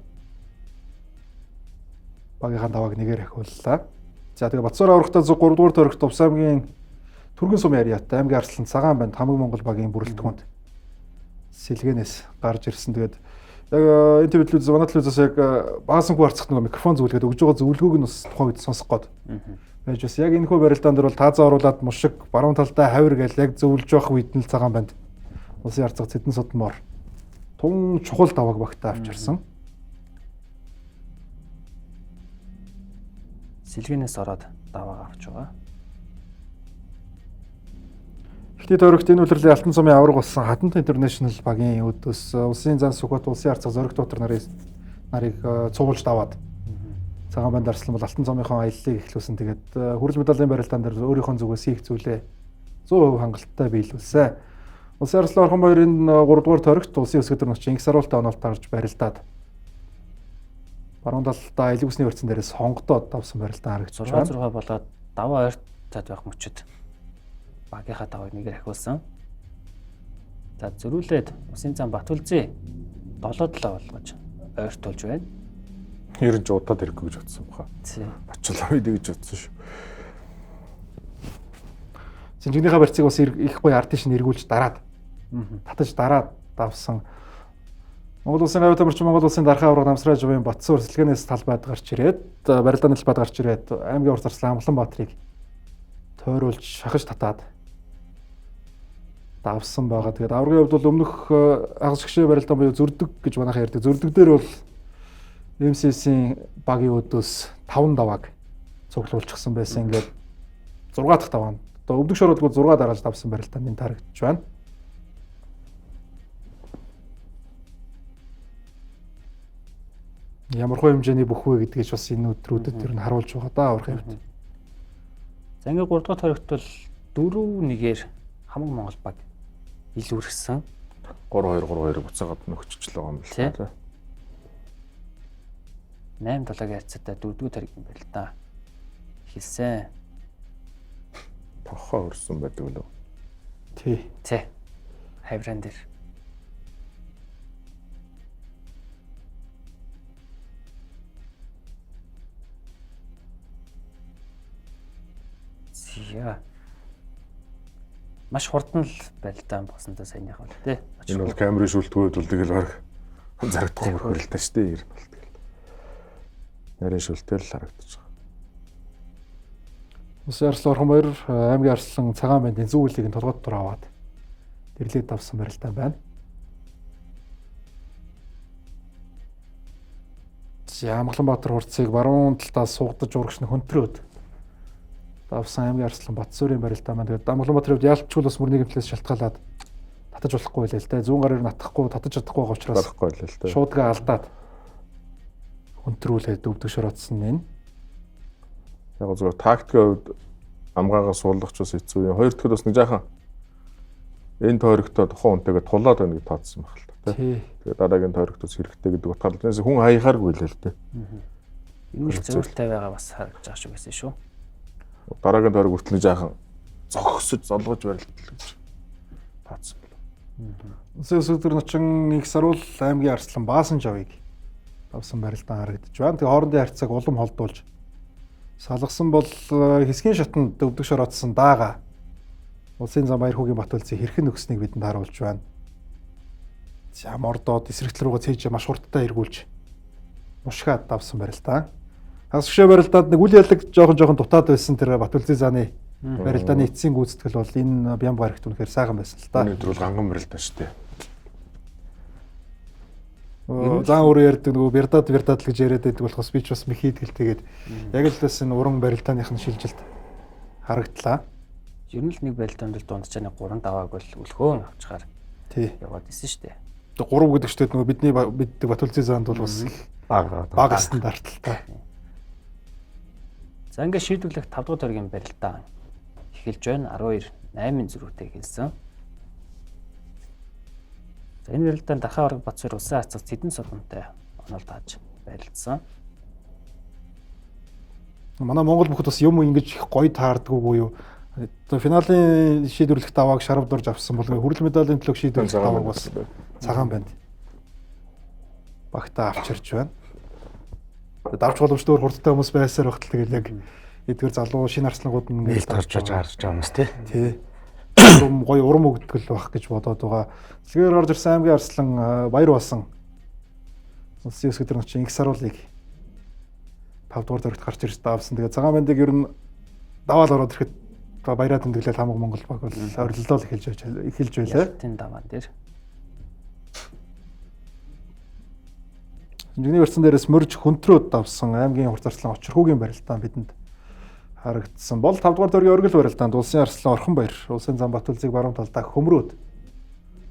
багийнхаа давааг нэгээр ахиуллаа. За тэгээ Батсуур аврагтаа 3 дугаар тойрогт Увс аймгийн Түргэн сумын харьяат аймгийн арслан Цагаан банд Хамаг Монгол багийн бүрэлдэхүүнд сэлгээнээс гарч ирсэн. Тэгээд яг энэ телевизлүүд манай телевизээс яг Баасангүй арцах нэг микрофон зөвлөгээд өгж байгаа зөвлөгөөг нь бас тухайн үед сонсох гээд байж бас яг энэ хөө барилдаан дээр бол таазан оруулаад мушиг баруун талдаа хавир гээл яг зөвлөж явах үед нь л Цагаан банд улсын арцах зэдэн содмоор тун чухал давааг багтаа авчирсан. Сэлгээнээс ороод давааг авч байгаа. Эхний тойрогт энэ үлрэлийн Алтан цамын авраг болсон Хатант Интернэшнл багийн өдөөс улсын зан Сүхбат улсын арцах зориг доктор нарыг цугуулж даваад Цагаан банд арслан бол Алтан цамынхон аяллыг эхлүүлсэн. Тэгээд хүрэл медалийн барилдаан дээр өөрийнхөө зүгээс хийх зүйлээ 100% хангалттай биелүүлсэн. Улсын арслан Орхон баярын 3 дугаар тойрогт улсын өсгөдөр ночин Инх саруултаа онолт гарч барилдаад баруун талдаа айлг усны өрцөн дээрээс хонгодоод давсан барилдаан харагдаж байна. 6 болоод даваа ойрт цаад байх мөчөд багийнхаа давааг нэгээр ахиулсан. За зөрүүлээд усын зам Батүлзээ 7-7 болгож ойртуулж байна. Ер нь ч удаад ирэхгүй гэж бодсон баха. Тий. Бачулаа үед гэж бодсон шүү. Синжигнийхаа барьцыг бас их гоё арт шин эргүүлж дараад татаж дараад давсан. Монгол улсын гавьяа тамирчин Монгол улсын Дархан авраг Намсраа жавын Батсуур сэлгээнээс талбайд гарч ирээд барилдааны талбайд гарч ирээд аймгийн урт арслан Амгаланбаатарыг тойруулж шахаж татаад давсан байгаа. Тэгээд аврагын хувьд бол өмнөх агас гişээ барилдаан буюу зөрдөг гэж манайхаа ярьдаг. Зөрдөг дээр бол МСС-ийн багийн өдөөс 5 давааг цуглуулчихсан байсан. Ингээд 6 дахь даваа. Одоо өвдөг шороодгоо 6 дараалж давсан барилдаан энэ тарагдж байна. Ямар хөө хэмжээний бүх вэ гэдгийг бас энэ өдрүүдэд тэр нь харуулж байгаа да аврахын хувьд. За ингээд 3 дахь тойрогт бол 4-1-ээр Хамаг Монгол баг илүүрсэн. 3-2 буцаагаад нөхчихл байгаа юм л та. 8-7-гийн харьцаатай 4-р тойргийн барилдаа хэлсэн. Тохоо өрсөн байдаг лөө. Тий. Хавран дээр. Зя. Маш хурдан л барилдаан болсонтой саяных бол тий. Энэ бол камерын шүлтгүүд үлдэг л баг зарагдахгүй хөрөлтэй шүү дээ. Ер нь бол тэгэл. Нарийн шүлтэл харагдаж байгаа. Улсын арслан Орхон баяр аймгийн арслан Цагаан бандын зөв үлийг нь толгойд дор аваад дэрлээд давсан барилдаан байна. За Амгаланбаатар хурцыг баруун талдаа суугдаж урагшны хөнтрөөд давсан аймгийн арслан Батсуурын барилдаан байна. Тэгээд Амгаланбаатарын хувьд яалтчгүй бас мөрний гэмтлээс шалтгаалаад татаж болохгүй байлаа л дээ. Зүүн гараар натахгүй татаж чадахгүй байгаа учраас шуудгаа алдаад хөнтрүүлээд өвдөг шороодсон нь. Яг зөвхөн тактикийн хувьд амгаагаас суулгах ч бас хэцүү юм. Хоёр дахьд бас нэг жаахан энэ тойрогтоо тухайн үнтэйгээ тулаад байна гэж таацсан байх л та тий. Тэгээд дараагийн тойрогтоос хэрэгтэй гэдэг утгаар л хүн хаяхааргүй л л дээ. Энэ их зөвлөлтэй байгаа бас харагдаж байгаа шүү гэсэн шүү. Дараагийн тойрог хүртэл жаахан зогсож золгож барилдал гэж таацсан байна. Улсын өсгөдөр ночин Инх саруул аймгийн арслан Баасан жавыг давсан барилдаан харагдаж байна. Тэгээ хоорондын харьцааг улам холдуулж салгасан бол хэсгийн шатанд өвдөг шороотсон даага улсын зам баяр хүүгийн Батүлцийг хэрхэн өгснгийг бидэнд харуулж байна. За мордоод эсрэгтэл рүүгээ цээж маш хурдтай эргүүлж мушгаад давсан барилдаан. Хасгшээ барилдаанд нэг үл ялэг жоохон дутаад байсан тэр Батүлцийн зааны барилдааны эцсийн гүйцэтгэл бол энэ Бямбар ихт үнэхээр сайхан байсан л та. Өнөөдөр бол ганган барилдаан шүү дээ. Зан өөрөө ярьдаг нөгөө бирдад л гэж яриад байдаг болохоос би ч бас мехидгэл тэгээд яг л бас энэ уран барилдааных нь шилжилт харагдлаа. Ер нь л нэг барилдаанд л дунджааны 3 давааг бол өлхөөн авчгаар яваад исэн шүү дээ. 3 гэдэг чтэй нөгөө бидний Батүлцийн заанд бол бас бага стандарттай. За ингээд шийдвэрлэх 5 дугаар төргийн барилдаан эхэлж байна. 12-8 зөрүүтэй хэлсэн. За энэ барилдаанд Дархан авраг Батсуур улсын хацагт Цэдэн содонтой онол тааж барилдсан. Манай Монгол бүхэд бас юм ингэж их гоё таарддаг уу юу? Финалийн шийдвэрлэх давааг шарав дурж авсан бол хүрэл медалийн төлөв шийдвэрлэх давааг бас цагаан байна. Багтаа авчирч байна. Давч боломжтой хурдтай хүмүүс байсаар багтал тэгэл яг эдгээр залуу шинэ арслангууд нь нээлт орж гарч байгаа хүмүүс тий. Гоё урам өгдөгөл байх гэж бодоод байгаа. Цэгээр орж ирсэн аймгийн арслан баяр басан улсын ёс өдөр чинь их саруулыг 5 дугаар дөрөвт гарч ирж давсан. Тэгээ цагаан бандыг ер нь даваал ороод ирэхэд баяраа тэмдэглэл хамаг Монгол баг бол орилдол эхэлж байлаа. Тэн даваа дээр. Жигний верцэн дээрээс мөрж хөнтрөөд давсан аймгийн хурц арслан очирхүүгийн барилдаан бидэнд харагдсан бол 5 дугаар дөргийн оргил барилдаанд улсын арслан Орхон баяр улсын зам Батүлцийг баруун талдаа хөмрөөд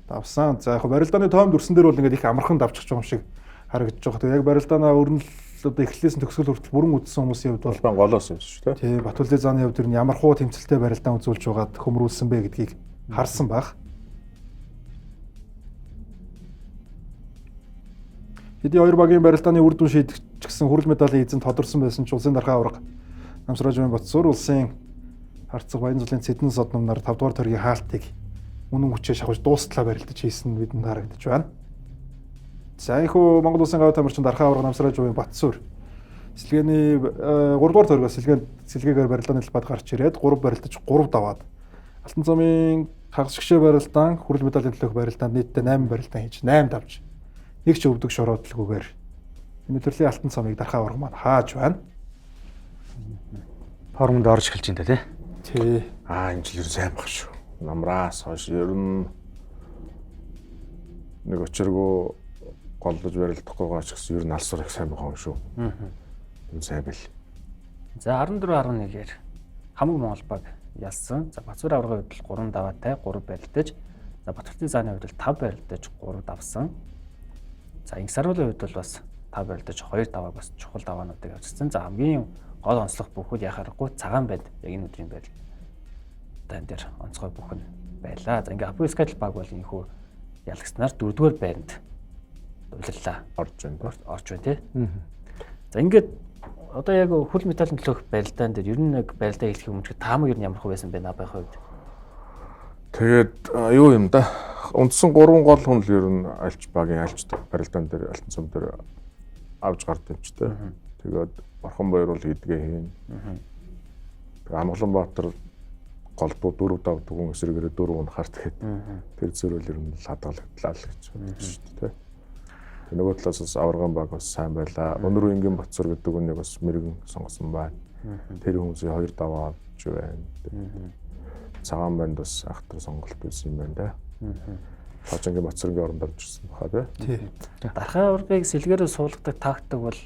давсан. За яг барилдааны тоймд өрсөн дээр бол ингээд их амархан давчих юм шиг харагдаж байгаа. Тэгээ яг барилдаанаа өрнөл одоо эхлээс нь төгсгөл хүртэл бүрэн үдсэн хүмүүсийн хувьд бол голоос юм шүү дээ. Тий, Батүлцийн зааны хувьд нь ямар хуу тэмцэлтэй барилдаан үзүүлж байгаад хөмрүүлсэн бэ гэдгийг харсан баг. Хэдий хоёр багийн барилдааны үр дүн шийдчихсэн хүрэл медалийн эзэн тодорсон байсан ч улсын Дархан авраг Намсрожмын Батсуур улсын харцаг баян зүлийн Цэдэн содномноор 5 дугаар төргийн хаалтыг үнэн хүчээр шавж дуустлаа барилдаж хийсэн нь бидэнд харагдаж байна. За ихүү Монгол улсын гавь тамирчин Дархан авраг Намсрожмын Батсуур сэлгээний 3 дугаар төргөөс сэлгээгээр барилдааны талбайд гарч ирээд 3 барилдаж 3 даваад Алтан цамын хагасгшээ барилдаан хүрэл медалийн төлөөх барилдаанд нийтдээ 8 барилдаан хийж 8 давж нэг ч өвдөг шороодлогүйгээр энэ төрлийн Алтан цамыг Дархан авраг маань хааж байна. Формонд орж эхэлж байна тий. Тий. Энэ жил ер сайн баг шүү. Намраас хойш ер нь нэг очиргоо голдож барилдахгүй гаач гэсэн ер нь алсуур их сайн байгаа юм шүү. Энэ сайн бил. За 14-11-ээр хамаг Монгол баг ялсан. За Батсуур аврагын хувьд 3 даваатай 3 барилдаж, за Батүлцийн зааны хувьд 5 барилдаж 3 давсан. За Инх саруулын хувьд бол бас 5 барилдаж 2 давааг бас чухал даваануудыг авчирсан. За хамгийн гол онцлог бүхэл яхаарахгүй цагаан байд яг энэ өдрийн барилдаан дээр онцгой бүхэн байлаа. За ингээ Апо Скатл баг бол энэхүү ялагснаар 4-р байранд улирлаа орж байна тий. За ингээд одоо яг хөл металлын төлөөх барилдаан дээр ер нь яг барилдаа хэлэх юм чи таамаг ер нь ямар хөө байсан бэ набайх хувьд? Тэгээд юу юм да? Үндсэн 3 гол хүн л ер нь альч багийн альч барилдаан дээр Алтан цам дээр авж гард юмчтэй. Тэгээд Орхон баяр бол хийдгээ хийн. Тэгээ Амгаланбаатар голдуу 4 давдаг хүн эсрэгээрээ 4 хүн харт гэхэд тэр зэрэл ер нь хадгалагдлаа л гэж бодож шүү дээ. Тэгээ нөгөө талаас бас аврагын баг бас сайн байлаа. Өнөр үеийн Батсуур гэдэг үнийг бас мэрэгэн сонгосон байна. Тэр хүмүүсийн 2 даваа авч байна. Цагаан банд бас ахтар сонголт байсан юм байна да. Хожингийн Батсуурын оронд орж ирсэн баха тий. Дархан аврагыг сэлгээрээ суулгадаг тактик бол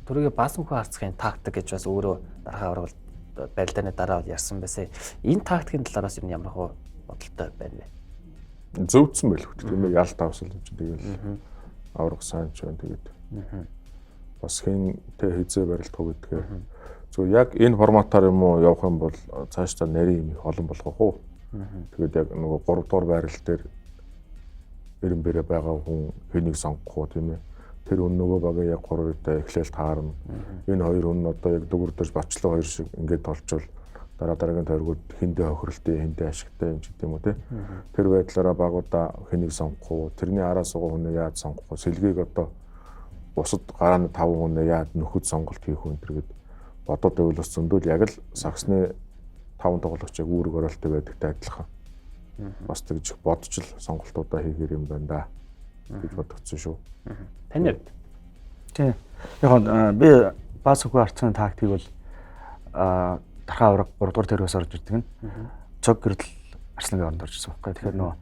түрүүгээ баасмхүү харцахын тактик гэж бас өөрөө Дархан авраг бол барилдааны дараа бол ярьсан байсан. Энэ тактикийн талаараас ер нь ямар хөө бодолтой байна вэ? Зөвдсөн байлгүй тийм ээ ялт авсал юм чи тэгэл авраг сайн ч байна тэгээд. Бас хэн тэ хизээ барилдах уу гэдгээ. Зөв яг энэ форматаар юм уу явах юм бол цаашдаа нарийн юм их олон болгох уу. Тэгээд яг нөгөө 3 дугаар байрал дээр бэрэ байгаа хүн хэнийг сонгох уу тийм ээ. Тэр нөгөө багийн яг 3 удаа эхлээл таарна. Энэ хоёр хүн одоо яг дүгүрдэж бачлаа хоёр шиг ингээд толчвол дараагийн тойргууд хиндэ хохирлтын хиндэ ашигтай юм ч гэдэг юм уу тий. Тэр байдлаараа багуудаа хэнийг сонгох уу, тэрний араас байгаа хүнээ яаж сонгох уу, сэлгийг одоо бусад гарааны 5 хүн яад нөхөд сонголт хийх хүн гэдэг бодоод байвал бас зөндөл яг л саксны 5 тоглогчийг үүрэг оролттой байдагтай адилхан. Бас тэгж бодож л сонголтуудаа хийхээр юм байна да гэж бодогдсон шүү. Таны хувьд? Тийм. Яг би бас хөө арцны тактик бол тархаа авраг 3 дугаар тэргээс орж ирдэг нь. Цог гэрэл Арслангийн оронд орж ирсэн байхгүй. Тэгэхээр нөгөө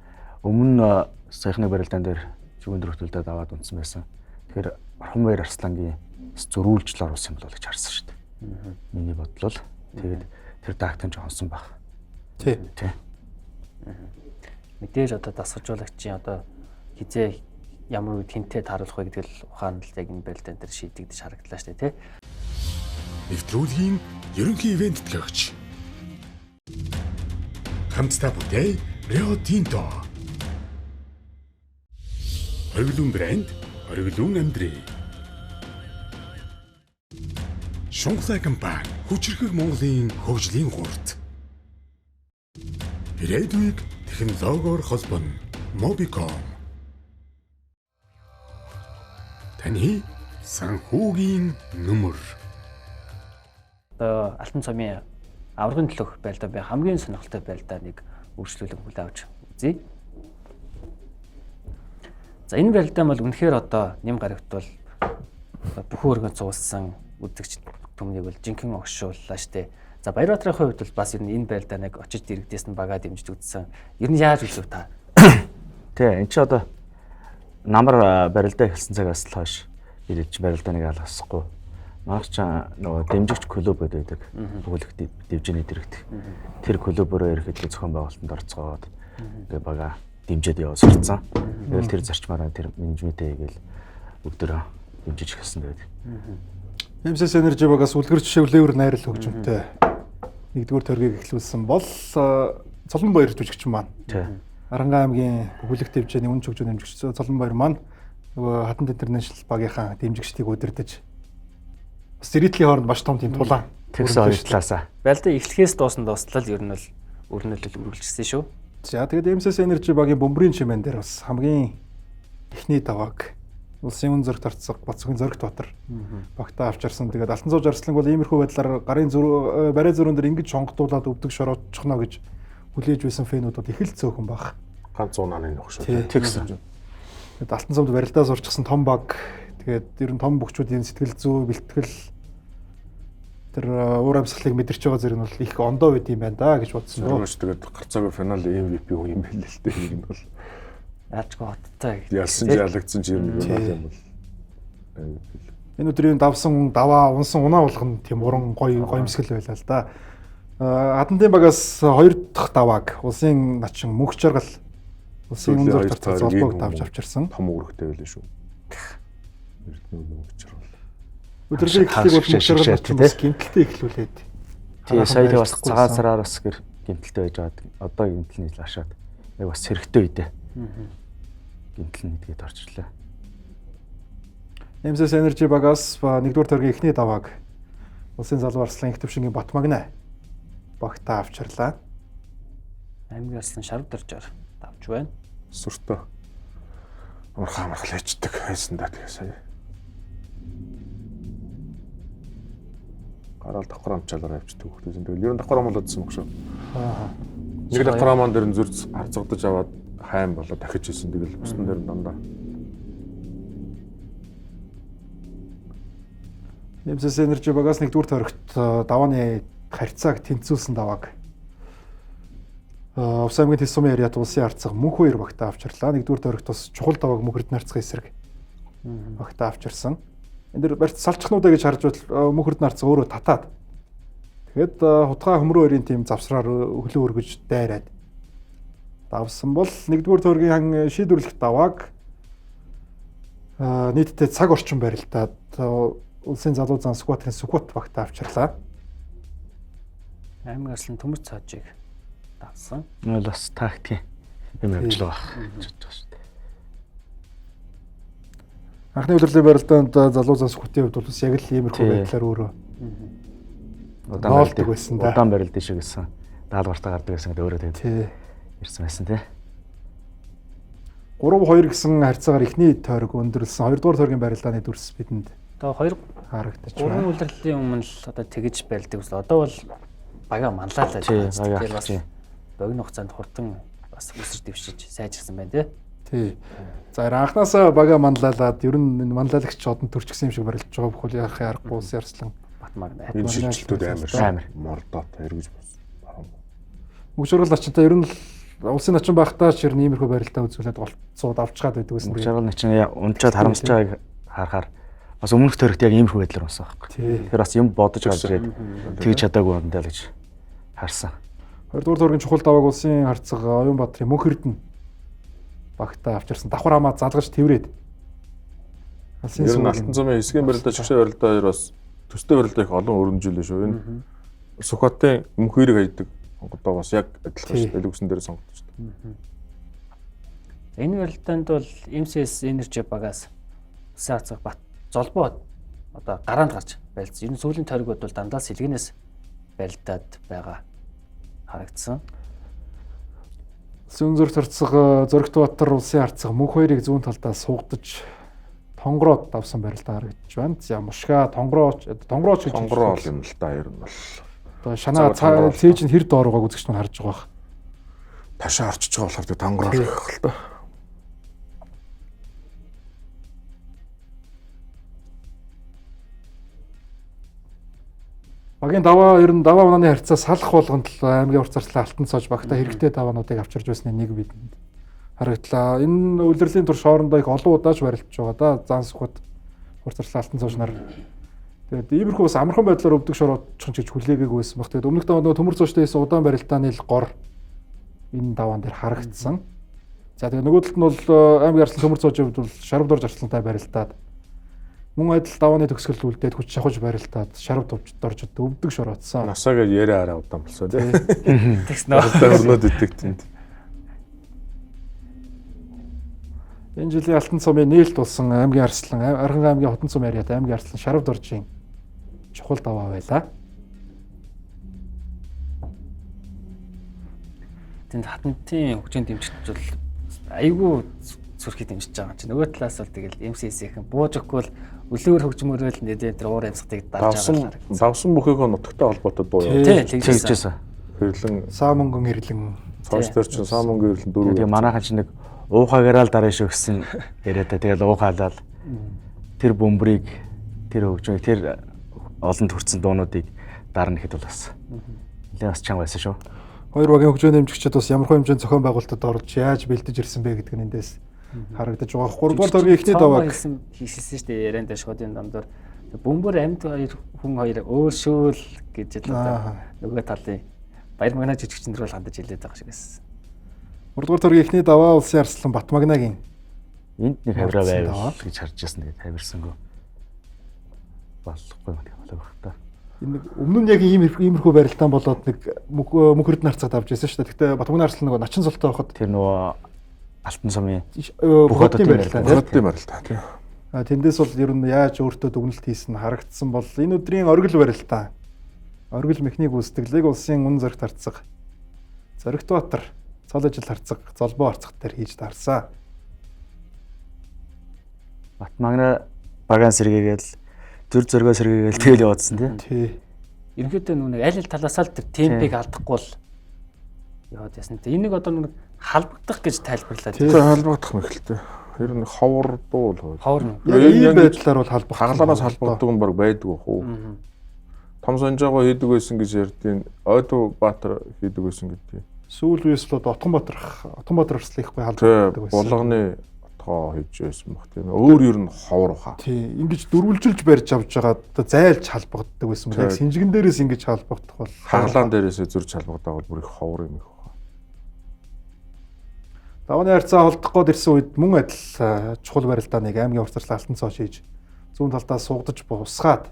өмнө саяхны барилдаан дээр шүгэн дөрөвтөлдөд аваад унтсан байсан. Тэгэхээр Орхон баяр Арслангийн зөрүүлжил оруулсан юм бол гэж харсан шүү дээ. Миний бодлол. Тэгээд тэр тактик жоонсон баг. Тий. Мэдээж одоо дасгалжуулагчийн одоо хизээ ямар үед хинтээ тааруулах вэ гэдэг л ухаан л яг энэ барилдаан дээр шийдэгдэж харагдлаа шүү дээ, тий. Нэвтрүүлгийн ерөнхий ивент төлөөгч. Хамтдаа бүтээй Rio Tinto. Оргилуун брэнд, оргилуун амьдрий. Шунхлай компани хүчирхэг Монголын хөгжлийн гурт. Ирээдүйг технологиор холбоно Mobicom. Таны санхүүгийн нөмөр. Одоо Алтан цомын аврагын төлөх байлдаа би хамгийн сонирхолтой байлдааныг үргэлжлүүлэн хүлээн авч үзье. За энэ байлдаан бол үнэхээр одоо нэм гарагтвал бүх өргөн цууссан үзэгч түмнийг бол жинхэнэ огшууллаа штэ. За Баярбаатарын хувьд бол бас ер нь энэ байлдааныг очиж дэрэгдээс нь багаа дэмжиж үзсэн. Ер нь яаж үзв та? Тий, эн чи одоо намар барилдаа эхэлсэн цагаас л хойш ирээд чи барилдааныг алгасахгүй. Маш ч нөгөө дэмжигч клуб байдаг. Бүхэлх дивжний дэрэгт. Тэр клубөөрөө ерөөхдөө зохион байгуулалтанд орцгоод тэгээ бага дэмжиж явуулсан. Тэгэл тэр зарчмаараа тэр менежментээ гээл бүгдөө дэмжиж эхэлсэн тэгээд. MSS Energy багаас үлгэр жишээ үлээвэр найрал хөгжмөнтэй нэгдүгээр төргийг эхлүүлсэн бол Цолонбаяр жүжигч маань. Арангаа аймгийн бүхэлх дивжний үнэ хөгжмөн дэмжигч Цолонбаяр маань нөгөө Хатанд Интернэшнл багийнхаа дэмжигчдийг удирдах бас зэрэгтлийн хооронд маш том тийм тулаан. Тэгсэн хоёр талаасаа. Байлдаа эхлэхээс дуусал ер нь бол өрнөлөл үргэлжилсэн шүү. За тэгээд MSS Energy багийн бөмбөрийн чимээн дээр бас хамгийн эхний давааг улсын үн зөрөгт орцсон Бацгийн зөрөгт Батар багтаа авчирсан. Тэгээд Алтан цууж арсланг бол иймэрхүү байдлаар гарын барай зөрүүн дээр ингэж шонгодуулаад өвдөг шороочхно гэж хүлээж байсан фэнүүдүүд их л цөөхөн баг. Ганц 100 наны нөх шүү. Тэгсэн. Тэгээд Алтан цомд барилдаа сурчсан том баг. Тэгээд ер нь том бөхчүүдийн сэтгэл зүй бэлтгэл тэр уур амьсгалыг мэдэрч байгаа зэрэг нь бол их ондоо байд юм байна да гэж бодсон. Тэгээд гарцаагүй финал MVP хүн юм байл л дээ. Энэ бол Яачгүй хоттой. ялсан ч ялагдсан ч юм юм бол. Энэ өдрийн давсан даваа унсан унаа болгоно тийм уран гоё гоёмсгэл байлаа л да. Хатантын багаас 2 дахь давааг улсын начин мөнх жаргал улсын үн зөрөгт орцсон золбог давж авчирсан. Том үүрэгтэй байлаа шүү. Эрдэнэ мөнх жаргал. Өдрийн эхлэлийг бол мөнх жаргал начин бас гимтэлтэй эхлүүлээд. Тэгээ сая бас цагаан сараар бас гэр гимтэлтэй байж байгаад одоо гимтэл нийл ашаад яг бас хэрэгтэй үедээ. Гимтэл нэгдгээд орж ирлээ. MSS Energy багаас 1-р төргийн эхний давааг улсын залуу арслан их төвшингийн Батмагна багтаа авчирлаа. Аймгийн арслан шарав дөржээр давж байна. Сүртөө амархан хийждэг хайсан да тэгээ сая. Гараал давхар амчаалаар авчдаг хүмүүс. Тэгэл ер нь давхар амлаадсан юм шүү. Нэг давхар аман дээр зүрц харцагдаж аваад хайм болоо дахиж хийсэн. Тэгэл бусдын дээр дандаа. MSS Energy багаас 1-р төрөгт давааны харьцааг тэнцүүлсэн давааг Увс аймгийн Тэс сумын яриад улсын арцаг мөнх хоёр багтаа авчирлаа. 1-р төрөгт бас чухал давааг мөнх эрдэнэ арцгийн эсрэг багтаа авчирсан. Энд дэр барьц салчхнуудаа гэж харж бол мөнх эрдэнэ арцаг өөрөө татаад тэгэд хутгаа хөмрөө хоёрын тим завсраар хөлөө өргөж дайраад давсан бол 1-р төргийн шийдвэрлэх давааг нийтдээ цаг орчим барилдаад улсын залуу зан скватрын сүхбат багтаа авчирлаа. Аймгийн арслан төмөр цаажийг давсан. Энэ бол бас тактик юм явж байгаа шүү дээ. Анхны удирдлагын барилдаанд залуу зан сүхбатын хувьд бол бас яг л иймэрхүү байдлаар өөрөө удаан байсан да. Удаан барилд шиг гэсэн. Даалгавартаа гардаг гэсэн гэдэг өөрөө тэгээд ирсэн байсан тий. 3-2 гэсэн харьцаагаар эхний тойрог өндөрлсөн. 2 дугаар тойргийн барилдааны дүрс бидэнд Одоо 2 харагдаж 3 байна. удирлын өмнө л одоо тэгж байлдаг ус. Одоо бол бага манлайлаа. Тэгэхээр бас богино хугацаанд хурдан бас өсөр дэвшиж сайжирсан байна тий. Тий. За анханасаа бага манлайлаад ер нь манлайлагч одон төрчихсөн юм шиг барилдаж байгаа бүхэл яах аргагүй ус ярслан Батмаг нэ. Энэ шилжилтүүд амар Амар. мордоотой эргэж бас. мөчөргөл ачинтай ер нь улсын начин байхдаа ч ер нь иймэрхүү барилдаа үзүүлээд голцоод авчгаад байдаг гэсэн. Мөч аргал начин унжаад харамсаж байгааг харахаар бас өмнөх төрөгт яг иймэрхүү байдлаар унсан байхгүй. Тэгэхээр бас юм бодож гарч ирээд тэгж чадаагүй юм даа л гэж харсан. 2 дугаар тойргийн чухал давааг улсын харцаг Оюнбаатарын мөнх эрдэнэ багтаа авчирсан давхар хамаа залгаж тэврээд. Ер нь алтан цомын хэсгийн барилдаа чигшээ барилдаа хоёр бас төстэй барилдаа их олон өрнөжилөө шүү. Энэ Сүхбаатарын мөнх эрэг хайдаг одоо бас яг адилхан шүү. Элүүгсэн дээр сонгогдсон шүү. Энэ барилдаанд бол MCS Energy багаас улсын харцаг бат золбоо одоо гараанд гарч байлцсан. Ер нь сүүлийн тойргууд бол дандаа сэлгэнээс барилдаад байгаа харагдсан. Зүүн зүрх харцаг Зоригтбаатар улсын харцаг мөнх хоёрыг зүүн талдаа суугдаж тонгороод давсан барилдаа харагдаж байна. За мушга тонгорооч гэж Тонгороо юм л да ер нь бол. Одоо шанаа цээж нь хэр доор байгааг үзэгч нь харж байгаа. Ташаа орчиж байгаа болохоор тонгороо гэх л та. Багийн даваа ер нь даваа унааны харьцаа салах болгонд л аймгийн урт зарцлаа алтан цоож багтаа хэрэгтэй даваануудыг авчирж байсны нэг бидэнд харагдлаа. Энэ улирлын турш хоорондоо их олон удаач барилдаж байгаа да. Зан сүхбат урт зарцлаа алтан цоож нар. Тэгээд иймэрхүү бас амархан байдлаар өвдөг шороодчихсон гэж хүлээгээг байсан баг. Тэгээд өмнөх даваа нөгөө төмөр цоочтой хийсэн удаан барилдааны л гор энэ даваан дээр харагдсан. За тэгээд нөгөө талд нь бол аймгийн арслан төмөр цоочийн хувьд бол шарав дор зарцлантай барилдаад мөн адил давааны төгсгөл үлдээд хүч шахаж барилдаад шарав дорж өвдөг шороодсон. Насаагаа яриа араа удаан болсон тий. Тэгс нөө. Өрнөд өгдөг тэнд. Энэ жилийн алтан цомын нээлт болсон аймгийн арслан Архан аймгийн хотон цом яриад аймгийн арслан шарав доржийн чухал даваа байлаа. Тэнд хатантын хөгжийн дэмжигч бол айгүй зүрхий дэмжиж байгаа чинь нөгөө талаас бол тэгэл MCS-ийн бууж өгөхгүй л өлөөр хөгжмөрөөл нэлээд тэр уур амьсгатыг дарж байгаа. Давсан бүхийгөө нутагтай холбоотой дуу юу? Тий, тэгжсэн. Хэрлэн Саамөнгөн хэрлэн цааш дээр чинь Саамөнгөн хэрлэн дөрөв. Тэгээ манайхан чинь нэг уухаагаараа л дарааш өгсөн яриа та тэгэл уухаалал тэр бөмбөрийг тэр хөгжмийг тэр олон төрсэн дуунуудыг дарна гэхэд бол бас нэлээд бас чанга байсан шүү. Хоёр багийн хөгжөөний дэмжигчид бас ямар хэмжээний зохион байгуулалтад орж яаж бэлдэж ирсэн бэ гэдэг нь эндээс харагдаж байгаа. 3 дугаар тойргийн эхний даваа хийсэн шүү дээ ярианд шуудын дамдаар бөмбөр амьд хүн хоёр өөршөөл гэж л одоо нөгөө талын баяр магнаа жижигчин дээр бол хандаж хэлээд байгаа шиг байсан. 3 дугаар тойргийн эхний даваа улсын арслан Батмагнагийн Энд нэг хавраа байвал гэж харж байсан. Тэгээд хавирсангүй болохгүй юм болов та. Энэ өмнө нь яг иймэрхүү барилдаан болоод нэг мөнхөрд нарцаад авч байсан шүү дээ. Гэхдээ Батмагны арслан нөгөө начин цолтой байхад Тэр нөгөө алтан сумын бүх хотын барилдаа Хотын барилдаа тий. Тэндээс бол ер нь яаж өөртөө дүгнэлт хийсэн харагдсан бол энэ өдрийн оргил барилдаа. Оргил механик гүйцэтгэлийг улсын үн зоригт харцаг Зоригтбаатар цол ажил харцаг золбоо харцаг дээр хийж дарсан. Батмагна багаан сэргээгээл зүр зөргөө сэргээгээл тэгэл яваадсан тий. Ерөнхийдөө нүг аль аль талаасаа л тэр темпийг алдахгүй л яваад ясна. Энийг одоо нэг халбагдах гэж тайлбарлаад. Тэр халбагдах мэхэлтэй. Ер нь ховор дуу л ховор. Яг ийм байдлаар бол халбах. хагалаанаас халбагддаг нь баг байдгүй хөө. Том Сонжоогоо хийдэг байсан гэж ярьдیں۔ Ойду Баатар хийдэг байсан гэдэг. Сүүл үеэс л Отгонбаатар арслахгүй халбагддаг байсан. Булганы отгоо хийж байсан баг тийм. Өөр ер нь ховор хаа. Тий, ингэж дөрвөлжилж барьж авч байгаа одоо зайлж халбагддаг байсан. Яг синжигэн дээрээс ингэж халбагдах бол хагалаан дээрээсээ зурж халбагдаг бол бүр их ховор юм их. Давааны харьцаа холдох гээд ирсэн үед мөн адил чухал барилдааныг аймгийн урт зарцлал алтан цоо шийж зүүн талдаа суугдаж бусгаад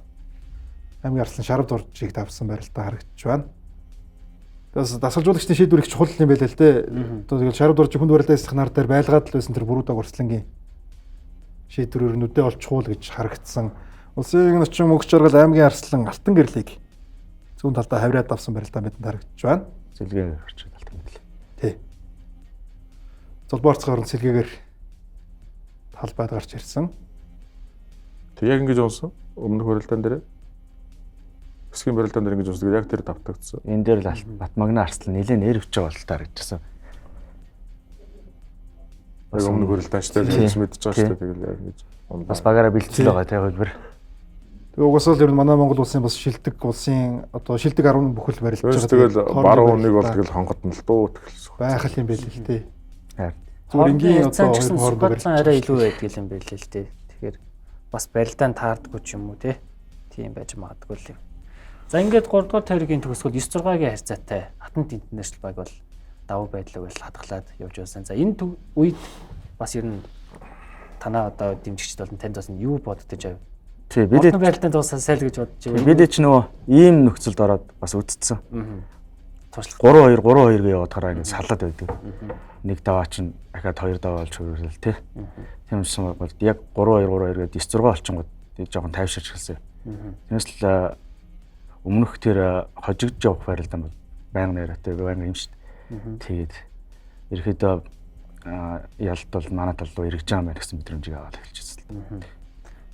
аймгийн арслан шарав дуржийг тавьсан барилдаа харагдаж байна. Тэгээс дасгалжуулагчдын шийдвэр их чухал юм байлаа л дээ. Одоо тэгэл шарав дуржийг хүнд барилдаа стандартаар дээр байлгаад л байсан тэр бүрүүдэг урслангийн шийдвэрээр нүдээ бол чухал гэж харагдсан. Улсын начин мөнх жаргал аймгийн арслан алтан гэрлийг зүүн талдаа хавраад авсан барилдаа бидэнд харагдаж байна. Зэлгээ орчих алтан гэрэл. Тий. Золбоо харцаг орон сэлгээгээр талбайд гарч ирсэн. Тэг яг ингэж унсан. Өмнөх барилдаан дээр хэсгийн барилдаан дээр ингэж унсан. Яг тэр давтагдсан. Энэ дээр л Батмагна арслан нэлээд нэрвч байгаа бол таа гэжсэн. Яг өмнөх барилдаан ч тэгж мэдчихэж байгаа шүү дээ. Тэгэл яг ингэж бас багаараа бэлтгэл байгаа тийм хөлбөр. Тэгээ угаасаа л ер нь манай Монгол улсын бас шилдэг улсын одоо шилдэг 10 бүхэл барилдаж байгаа. Тэгэл баруун нэг бол тэгэл хонгод нь л дуу тэлсэн. Байх юм байл л дээ. Зүгээр Энгийн одоо хоорондоо барилдан арай илүү байдаг юм байл л дээ. Тэгэхээр бас барилдаан таардаггүй ч юм уу тийм байж магадгүй л юм. За ингээд 3 дугаар тойргийн төгсгөл 9-6-гийн харьцаатай Хатант Интернэшнл баг бол давуу байдлыг бол хадгалаад явж байсан. За энэ үед бас ер нь танаа одоо дэмжигчд болон танд бас юу боддож байв? Тий, бид барилдаан дуусаа сайл гэж бодож байв. бид ч нөгөө ийм нөхцөлд ороод бас үдцсэн. Туршлага 3-2 гээ явахаараа ингэ салаад байдаг. Нэг даваа чинь дахиад 2 даваа болж хөрвөл тий. Тийм ч бол яг 3-2 гээд 9-6 олчингууд жоохон тайвширч эхэлсэн. Тиймээс л өмнөх тэр хожигдж явах барилдаан бол байнга нэртэй байнга юм шүү дээ. Тэгээд ерөөдөө ялт бол манай тал руу эргэж байгаа юм байна гэсэн мэдрэмжийг аваад эхэлчихсэн.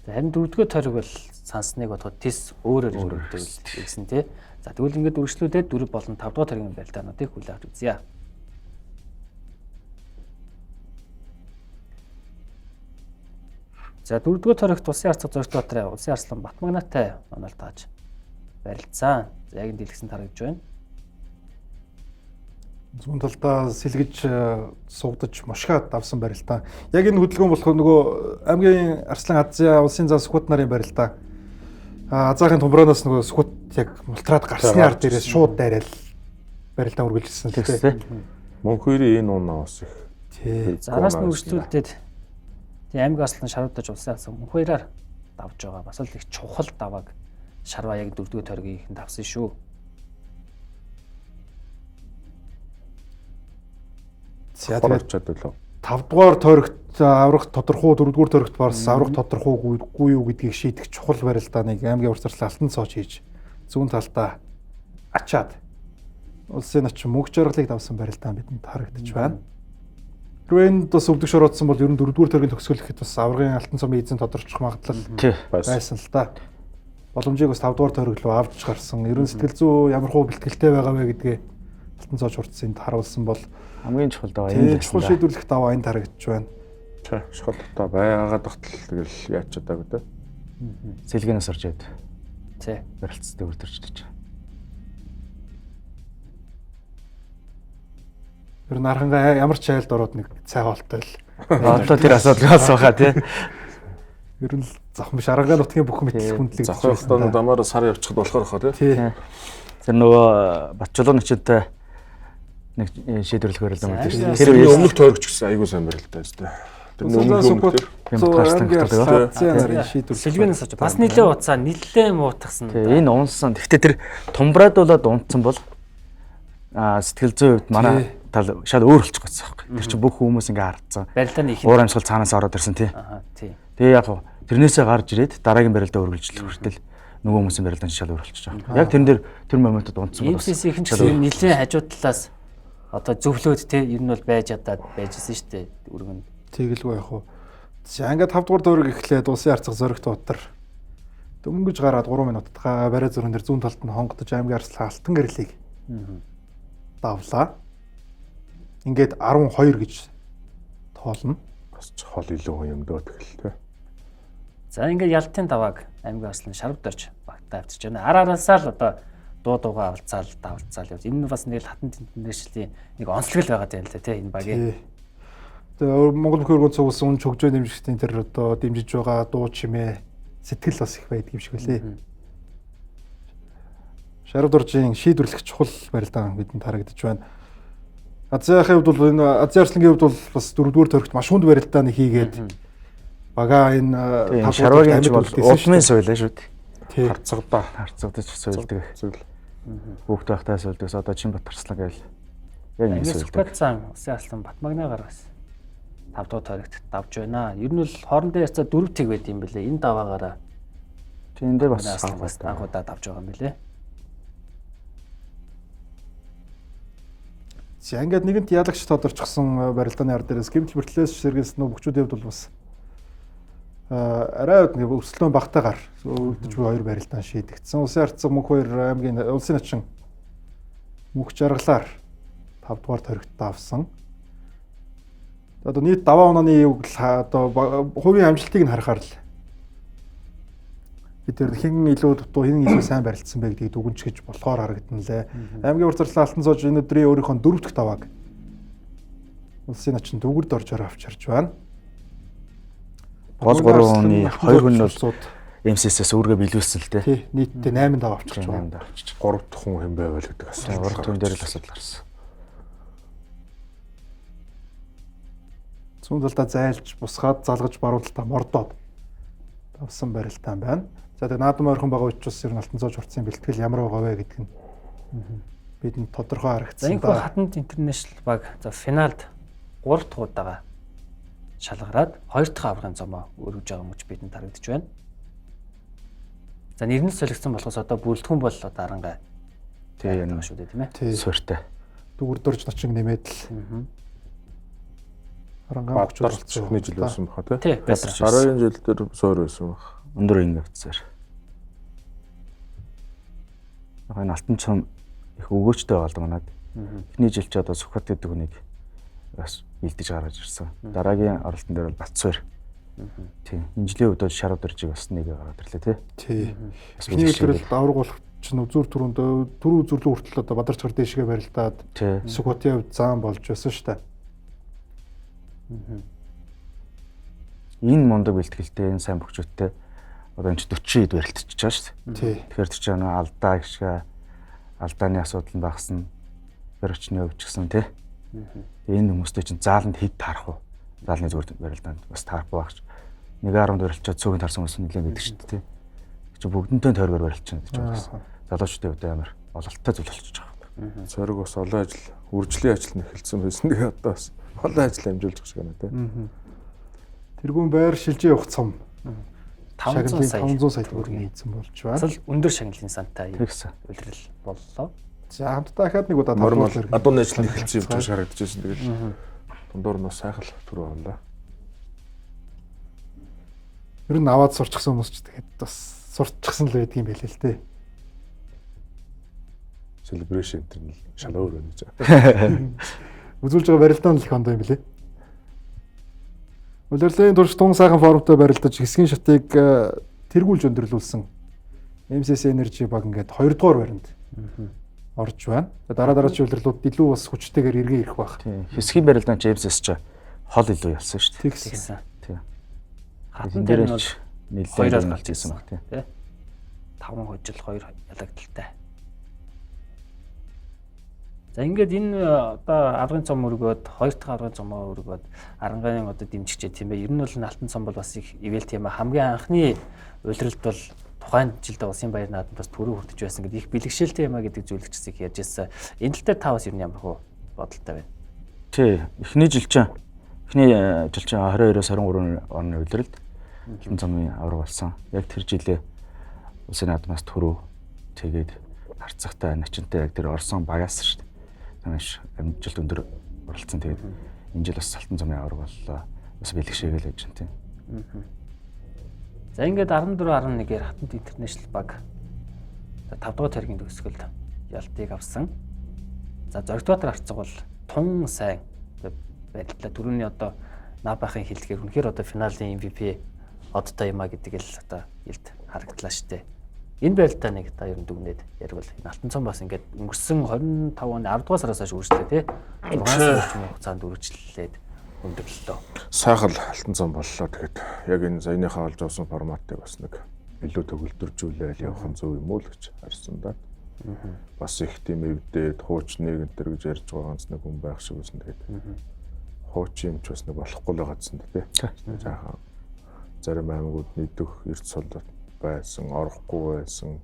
Харин 4-р тойрог бол сансныг бодоход тис өөрөөр ирдэг гэсэн тий. За тэгвэл ингээд үргэлжлүүлээд 4 болон 5-р тойргийн барилдаануудыг хүлээн авч үзье. За 4-р тойрогт улсын арцаг зорилт дотроо улсын арслан Батмагнатай онол тааж барилцсан. За яг энэ дэлгэсэн тарагдж байна. Зүүн талдаа сэлгэж суугдаж мошгаад давсан барилдаан. Яг энэ хөдөлгөөн болох нөгөө аймгийн Арслан Азия улсын зам Сүхбат нарын барилдаан. Азаахын тумбраанаас нөгөө Сүхбат яг мултраад гарсны ард дээрээс шууд дайраал барилдаан үргэлжилсэн л дээ. Мөнх хоёрын энэ унаа бас их. Тий. За араас нь үргэлжлүүлээд тийм аймгийн арслан шаруудаж улсын арслан мөнх хоёроор давж байгаа. Бас л их чухал давааг шарва яг 4-р тойргийн ихэнд авсан шүү. За тэгээд чадвал 5-р тойрогт аврах тодорхой 4-р тойрогт барс аврах тодорхойгүй юу гэдгийг шийдэх чухал барилдааныг аймгийн урсгалын алтан цооч хийж зүүн талдаа ачаад улсын очин мөнх жаргалыг давсан барилдаан бидэнд харагдаж байна. Хэрвээ энд бас өвдөг шороодсон бол ер нь 4-р тойргийн төгсгөл гэхэд бас аврагын алтан цомын эзэн тодорчох магадлал байсан л да. Боломжийг бас 5-р тойрог руу авч гарсан. Ер нь сэтгэл зүй ямар хөө бэлтгэлтэй байгаа вэ гэдгээ алтан цооч хурцсанд харуулсан бол хамгийн чухал даваа энэ чухал шийдвэрлэх даваа энд харагдаж байна. Шохол та байгаад тогтол тэгэл яаж чадаагүй те. Сэлгэнээс орж яд. Тий. Барилцтай үрдэрч гэж. Ер нь архангаа ямар ч айлд ороод нэг цай хоолтой л. Одоо тэр асуудлаас байгаа тий. Ер нь л завхан биш аргангаа нутгийн бүх мэт хүндлэг зах хөлтөнд дамаар сар явчихд болохоор хаа тий. Тэр нөгөө Батчулуун нчинтэй нэг шийдвэрлэх барилдаан байдаг шүү дээ. Тэр өмнөх тойрогч гэсэн айгүй сайн барилдаан шүү дээ. Тэр Сүхбат сэлгэнээс очиж бас нилээ уцаа нилээ муутгсан. Энэ унсан. Гэхдээ тэр тумбраадуулаад унтсан бол сэтгэл зүйн хувьд манай тал шал өөр болчих гэсэн юм байна. Тэр чинь бүх хүмүүс ингээ хардсан. Барилдааны их уур амьсгал цаанаас ороод ирсэн тий. Тий. Тэгээ яг тэрнээсээ гарч ирээд дараагийн барилдаа үргэлжлэх хүртэл нөгөө хүмүүсийн барилдаан шал өөр болчихж байгаа. Яг тэрэн дээр тэр моментод унтсан бол МСС ихэнх нилээ хажуу талаас одоо зөвлөөд те ер нь бол байж чадаад байжсэн шүү дээ өргөн. Тэгэлгүй яг уу. За ингээд 5-р тойрог эхлээд улсын арцаг зоригт утар дөнгөж гараад 3 минутад барай зүрхэн дээр зүүн талд нь хонгодож аймгийн арслан алтан гэрлийг давлаа. Ингээд 12 гэж тоолно. бас хол илүү юм дөө тэгэл те. За ингээд ялтын давааг аймгийн арслан шарвдорж багтаа авчиж байна. Араасаа л одоо дуугаа авалцаал давалцаал явж. Энэ бас нэг Хатант Интернэшнлийн нэг онцлог л байгаа юм л да тий энэ багийн. Тэгээ Монгол бүхэн өргөн цугсан үн хөгжөө дэмжигчдийн тэр одоо дэмжиж байгаа дуу чимээ сэтгэл бас их байдаг юм шиг үлээ. Шарвдоржийн шийдвэрлэх чухал барилдаан бидэнд харагдаж байна. Азиахын хувьд бол энэ Азийн арслангийн хувьд бол бас 4-р тойрогт маш хүнд барилдааны хийгээд бага энэ шарвагийн бол удмын соёлоо шүү дээ. Харцагдаж соёлдог. Хүүхд байхдаа соёлдогс одоо Чинбат Арслан гээл яг энэ соёлдог. Сүхбат улсын арслан Батмагнагаар бас 5-р тойрогт давж байна. Ер нь бол хоорондоо яцаа 4 тэг байд юм бэлээ. Энэ даваагаараа тийм дээр бас анхудаа давж байгаа юм бэлээ. За ингээд нэгэнт ялагч тодорчсон барилдааны ард дээрээс гэмтэл бэртлээс сэргийлсэн нөө бүгчүүдийн хувьд бол бас арай нэг өсөлтөө багтаагаар өргөдөж буй хоёр барилдаан шийдэгдсэн. Улсын арцсан Мөнхбаяр аймгийн улсын начин мөнх жаргалаар 5 дугаар тойрогт авсан. Одоо нийт даваа онооны одоо хувийн амжилтыг нь харахаар л бид хэн илүү дутуу хэн илүү сайн барилдсан бэ гэдгийг дүгнэж гэж болохоор харагдана лээ. Аймгийн ур зарлаа Алтан цоож энэ өдрийн өөрийнхөө 4 дахь давааг улсын начин дүүгэрд орж авч харж байна. Гол 3 оны 2 хүн бол МСС-ээс өөргөө биелүүлсэн л дээ. Нийтдээ 8 даваа авчирч байна. 3 дахь хүн хэн байвал гэдэг асуулт. 3 хүн дээр л асуудал гарсан. Зүүн талдаа зайлж, бусгаад залгаж баруун талдаа мордоод тавсан барилдаан байна. За тэгээ наадам ойрхон байгаа учраас ер нь Алтан цоож уртсын бэлтгэл ямар байгаа вэ гэдг нь бидэнд тодорхой харагдсан. За энэ хатанд интернэшнл баг за финалд 3 дахь удаага шалгараад 2 дахь аврагын зомоо өргөж байгаа юм гэж бидэнд харагдаж байна. За нэрнэс солигдсон болохоос одоо бүрэлдэхүүн бол одоо арангаа тийм шүү дээ тийм ээ. Сууртай. Дүгүрдөрж ночин нэмээд л арангаа Баатар чихний жил байсан баха тий. Байсан. 12 жил дээр суур байсан баха. Өндөр инг офицер. Энэ Алтан цом их өгөөчтэй болдог манад. Эхний жил ч одоо Сүхбат гэдэг хүнийг бас бэлдэж гаргаж ирсэн. Дараагийн оролтон дээр бол Батсуур. Тийм. Энэ жилийн үед бол Шар удиржиг бас нэг гараад ирлээ тий. Эхний үлрэл давраг болох чинь үзүүр түрүүнд түрүү үзүүрлүү хүртэл одоо Бадарчгар дээшгээ барилдаад Сүхбатын хувьд зам болж байсан шүү дээ. Энэ мундаг бэлтгэлтэй энэ сайн бөхчөдтэй одоо энэ 40 ид барилтчихж байгаа шүү дээ. Тэгэхээр тэр чинь алдаа гişгэ алдааны асуудал нь багасна. Барилчны өвч гэсэн тий. Энэ хүмүүстэй чинь зааланд хэд таарах вэ? Заалны зүгээр барилдаанд бас таарахгүй багч. 1.10 барилчаад цөгийн тарсан хүмүүс нэлээд байдаг шүү дээ тий. Чи бүгдэнтэй тойргоор барилчихна гэж байна. Залуучдын үед амар ололттой зүйл болчихж байгаа. Цориг бас олон ажил, үржлийн ажил нэхэлсэн байсан. Тэгээ одоо бас олон ажил амжуулж байгаа юм тий. Тэргүүн байр шилжээ явах цом 500 сая төгрөгийн хийсэн болж байна. Асал өндөр шагналын сантай Тэгсэн. үлрэл боллоо. За хамтдаа дахиад нэг удаа Нормал адууны ажил нэхэлсэн юм шиг харагдаж байсан. Тэгээд дундуур нь бас сайхан түрүү боллоо. Ер нь аваад сурчсан хүмүүс ч тэгээд бас сурчсан л байдаг юм байлээ л дээ. Celebration гэдэг нь шал өөр байна гэж. Үзүүлж байгаа барилдаан л их ондоо юм билээ. Улирлын турш тун сайхан формтой барилдаж хэсгийн шатыг тэргүүлж өндөрлүүлсэн MSS Energy баг ингээд 2 дугаар баринд орж байна. Дараагийн улирлууд илүү бас хүчтэйгээр эргээ ирэх байх. Тийм. Хэсгийн барилдаан Джеймсээс ч хол илүү ялсан шүү дээ. Тэгсэн. Тийм. Хатан дээр нь бол нэлээд галж ирсэн баг тийм. 5 хожил 2 ялагдaltaй. За ингээд энэ одоо аврагын цом өргөөд 2 дахь аврагын цомоо өргөөд арангааны одоо дэмжигчээ тийм ээ. Ер нь бол Алтан цом бол бас их ивэл тийм ээ. Хамгийн анхны улиралд бол тухайн жилдээ Улсын баяр наадамд бас төрөө хүрдэж байсан гэдэг их бэлгшээлтэй юм а гэдэг зүйлчсийг ярьж байсан. Энэ тал дээр та бас ер нь ямар хөө бодолтой байна? Тий. Эхний жил чинь 22-оос 23 оны улиралд Алтан цомын авраг болсон. Яг тэр жилээ Улсын наадмаас төрөө тэгээд харцагтай начинтай яг тэр орсон багаас шүү дээ. Маш амжилт өндөр оролцсон. Тэгээд энэ жил бас Алтан цомын авраг боллоо. Бас бэлгшээгээл байж байна тийм. За ингээд 14-11-ээр Хатанд интернэшнл баг 5 дугаар тэргийн төгсгөлд ялтыг авсан. За Зоригтбаатар арцаг бол тун сайн байдлаа. Түрүүний одоо Набахын хэлдгээр үнэхээр одоо финалийн MVP одтой юм а гэдэг л одоо илт харагдлаа штэ. Энэ байралтаа нэг та ер нь дүгнээд яригвал энэ Алтан цом бас ингээд өнгөрсөн 25 оны 10 дугаар сараас хойш үргэлжлээ тий. 6 сарын хугацаанд үргэлжлээд өндөрлөлөө. Сайхан Алтан цом боллоо. Тэгээд яг энэ саяныхаа олж авсан форматыг бас нэг илүү төгөлдржүүлээл явах нь зөв юм уу л гэж харсан да. Бас их тийм эвдээд хуучныг энэ төр гэж ярьж байгаа нэг хүн байх шиг байсан. Тэгээд хуучин юм ч бас нэг болохгүй л байгаадсан тий. Жаахан зарим аймагуд нийтдэх эрт солдод байсан, орохгүй байсан,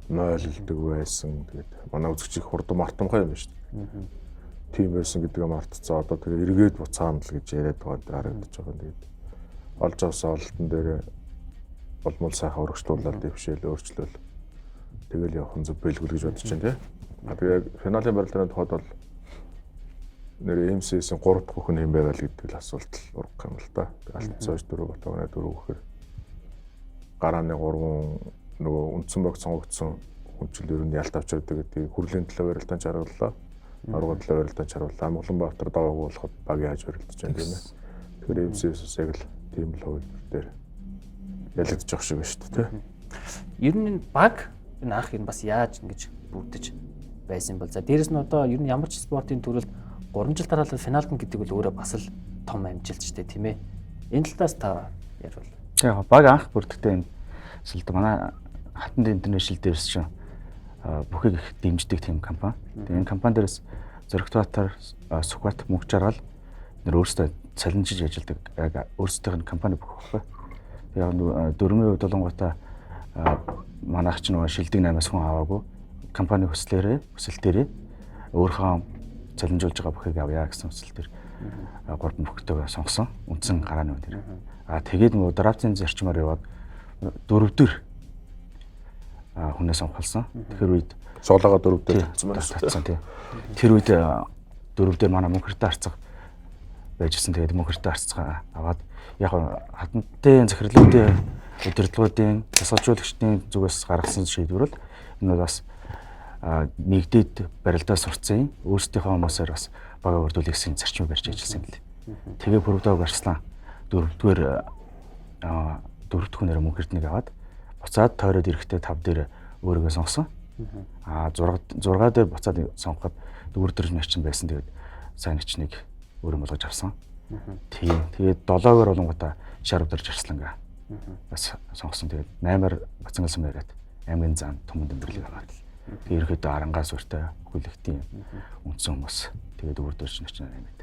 нойлолдог байсан. Тэгээд манай үзэгчийг хурдан мартамхай юм шүү дээ. Тийм байсан гэдгээ мартцаа. Одоо тэгээ эргээд буцаана л гэж яриад байгаа харагдаж байгаа. Тэгээд олж авсан ололтон дээр болмол сайхан урагшлуулаад дэвшээл өөрчлөл тэгэл явах нь зөв бэлгүүл гэж бодож байна тий. А тэгээ финалийн барилдааны тухайд бол нэр MCS-ийн 3 дахь хүн юм байгаад гэдэг л асуулт урах юм л да. Алтан цайж 4 Батбагны 4 гэхээр гарааны 3 нөгөө үндсэн богц сонгогдсон хүнчил ер нь ялт авч явдаг гэдэг хүрлийн төлөө барилдаан чарууллаа. Арга төлөө барилдаан чарууллаа. Амгаланбаатар даваагүй болоход багийн хаж барилдаж байна тийм ээ. Тэгэхээр MCS-ус яг л тийм л хувилбар дээр ялагдчих шиг байна шүү дээ тийм. Ер нь энэ баг энэ анх ер нь бас яаж ингэж бүрдэж байсан бол за дээрэс нь одоо ер нь ямар ч спортын төрөлд 3 жил дараалал финалт гэдэг бол өөрөө бас л том амжилт ч тийм ээ. Энэ талаас та ярил. Яг баг анх бүрдэхдээ энэ сэлд манай Хатанд интернэшнл дээрс чинь бүхийг их дэмждэг тийм компани. Тэгээ энэ компани дээрс Зоригтбаатар, Сүхбаатар, Мөнх Жаргал нэр өөрсдөө цалинжиж ажилладаг яг өөрсдийнх нь компани бүх байхгүй. Тэгээ дөрмийн хувьд болонготой манайх ч нөгөө шилдэг 8-аас хүн аваагүй компани хүсэлтээрээ өөрийнхөө цалинжуулж байгаа бүхийг авъя гэсэн хүсэлтээр 3 бүхтэйгээ сонгосон үндсэн гарааны үн дээр. Тэгээд нөгөө драфтын зарчмаар яваад 4 дээр хүнээ сонгосон. Тэгэхээр үед цуглаага 4 дээр татсан тийм. Тэр үед 4 дээр манай Мөнхөртөө харцаг байжсэн. Тэгээд Мөнхөртөө харцгаа аваад яг хатантын захирлуудын удирдлагуудын тасалжуулагчдын зүгээс гаргасан шийдвэр бол энэ бол бас нэгдээд барилдаа сурцсан өөрсдийнхөө хүмүүсээр бас бага бүрдүүлэх гэсэн зарчмыг барьж ажилласан юм лээ. Тэгээ бүрдөө барьслаа. 4-р хүнээр Мөнхөртнийг аваад буцаад тойроод ирэхдээ 5 дээр өөрийгөө сонгосон. 6 дээр буцаад сонгоход 4 дээр начин байсан. Тэгээд сайн начныг өөрөө болгож авсан. Тэгээд 7-оор болонготой шар удирж арслангаа бас сонгосон. Тэгээд 8-аар Бацангалсан байгаад аймгийн зам Түмэн Дэмбэрлэг аваад. Тэгээд ерөөдөө Арангаас өртөө хүлэгтийн үндсэн хүмүүс тэгээд 4 дээр начин нэмээд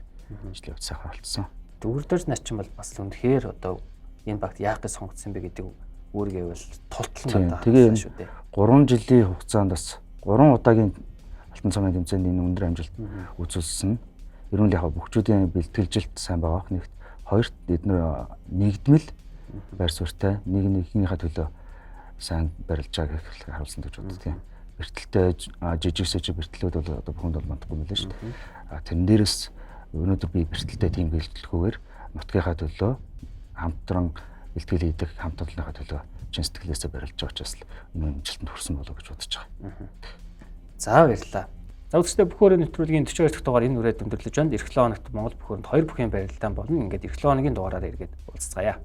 ажил явуулсан сайхан болцсон. 4 дээр начин бол бас үнэхээр одоо энэ багт яах гэж сонгогдсон бэ гэдэг өөрийгөө бол тултлан надад харсан шүү дээ. 3 жилийн хугацаанд бас 3 удаагийн алтан цамын тэмцээний өндөр амжилт үзүүлсэн. Ер нь яг бүгчүүдийн бэлтгэлжилт сайн байгаа. Нэгт хоёрт эдгээр нэгдмэл байр суурьтай нэгнийхээ төлөө сайн барилж байгааг харуулсан гэж боддог. Бэртэлтэй жижигсэж бэртлүүд бол одоо бүхэнд бол мандахгүй мөлий шүү дээ. Тэрэн дээрээс өнөөдөр би бэртэлтэй тийм бэлтгэлгүйгээр нутгийнхаа төлөө хамтран бэлтгэл хийдэг хамт олонныхаа төлөө чин сэтгэлээсээ барилж байгаа учраас энэ амжилтанд хүрсэн болов гэж бодож байгаа. За баярлалаа. За үзэгчдээ бүх өрөө нэвтрүүлгийн 42 дахь дугаар энэ үрээд өндөрлөж байна. Эх 7 хоногт Монгол бүх өрөөнд 2 бүхэн барилдаан болно. Ингээд эх 7 хоногийн дугаараар эргээд уулзцаая.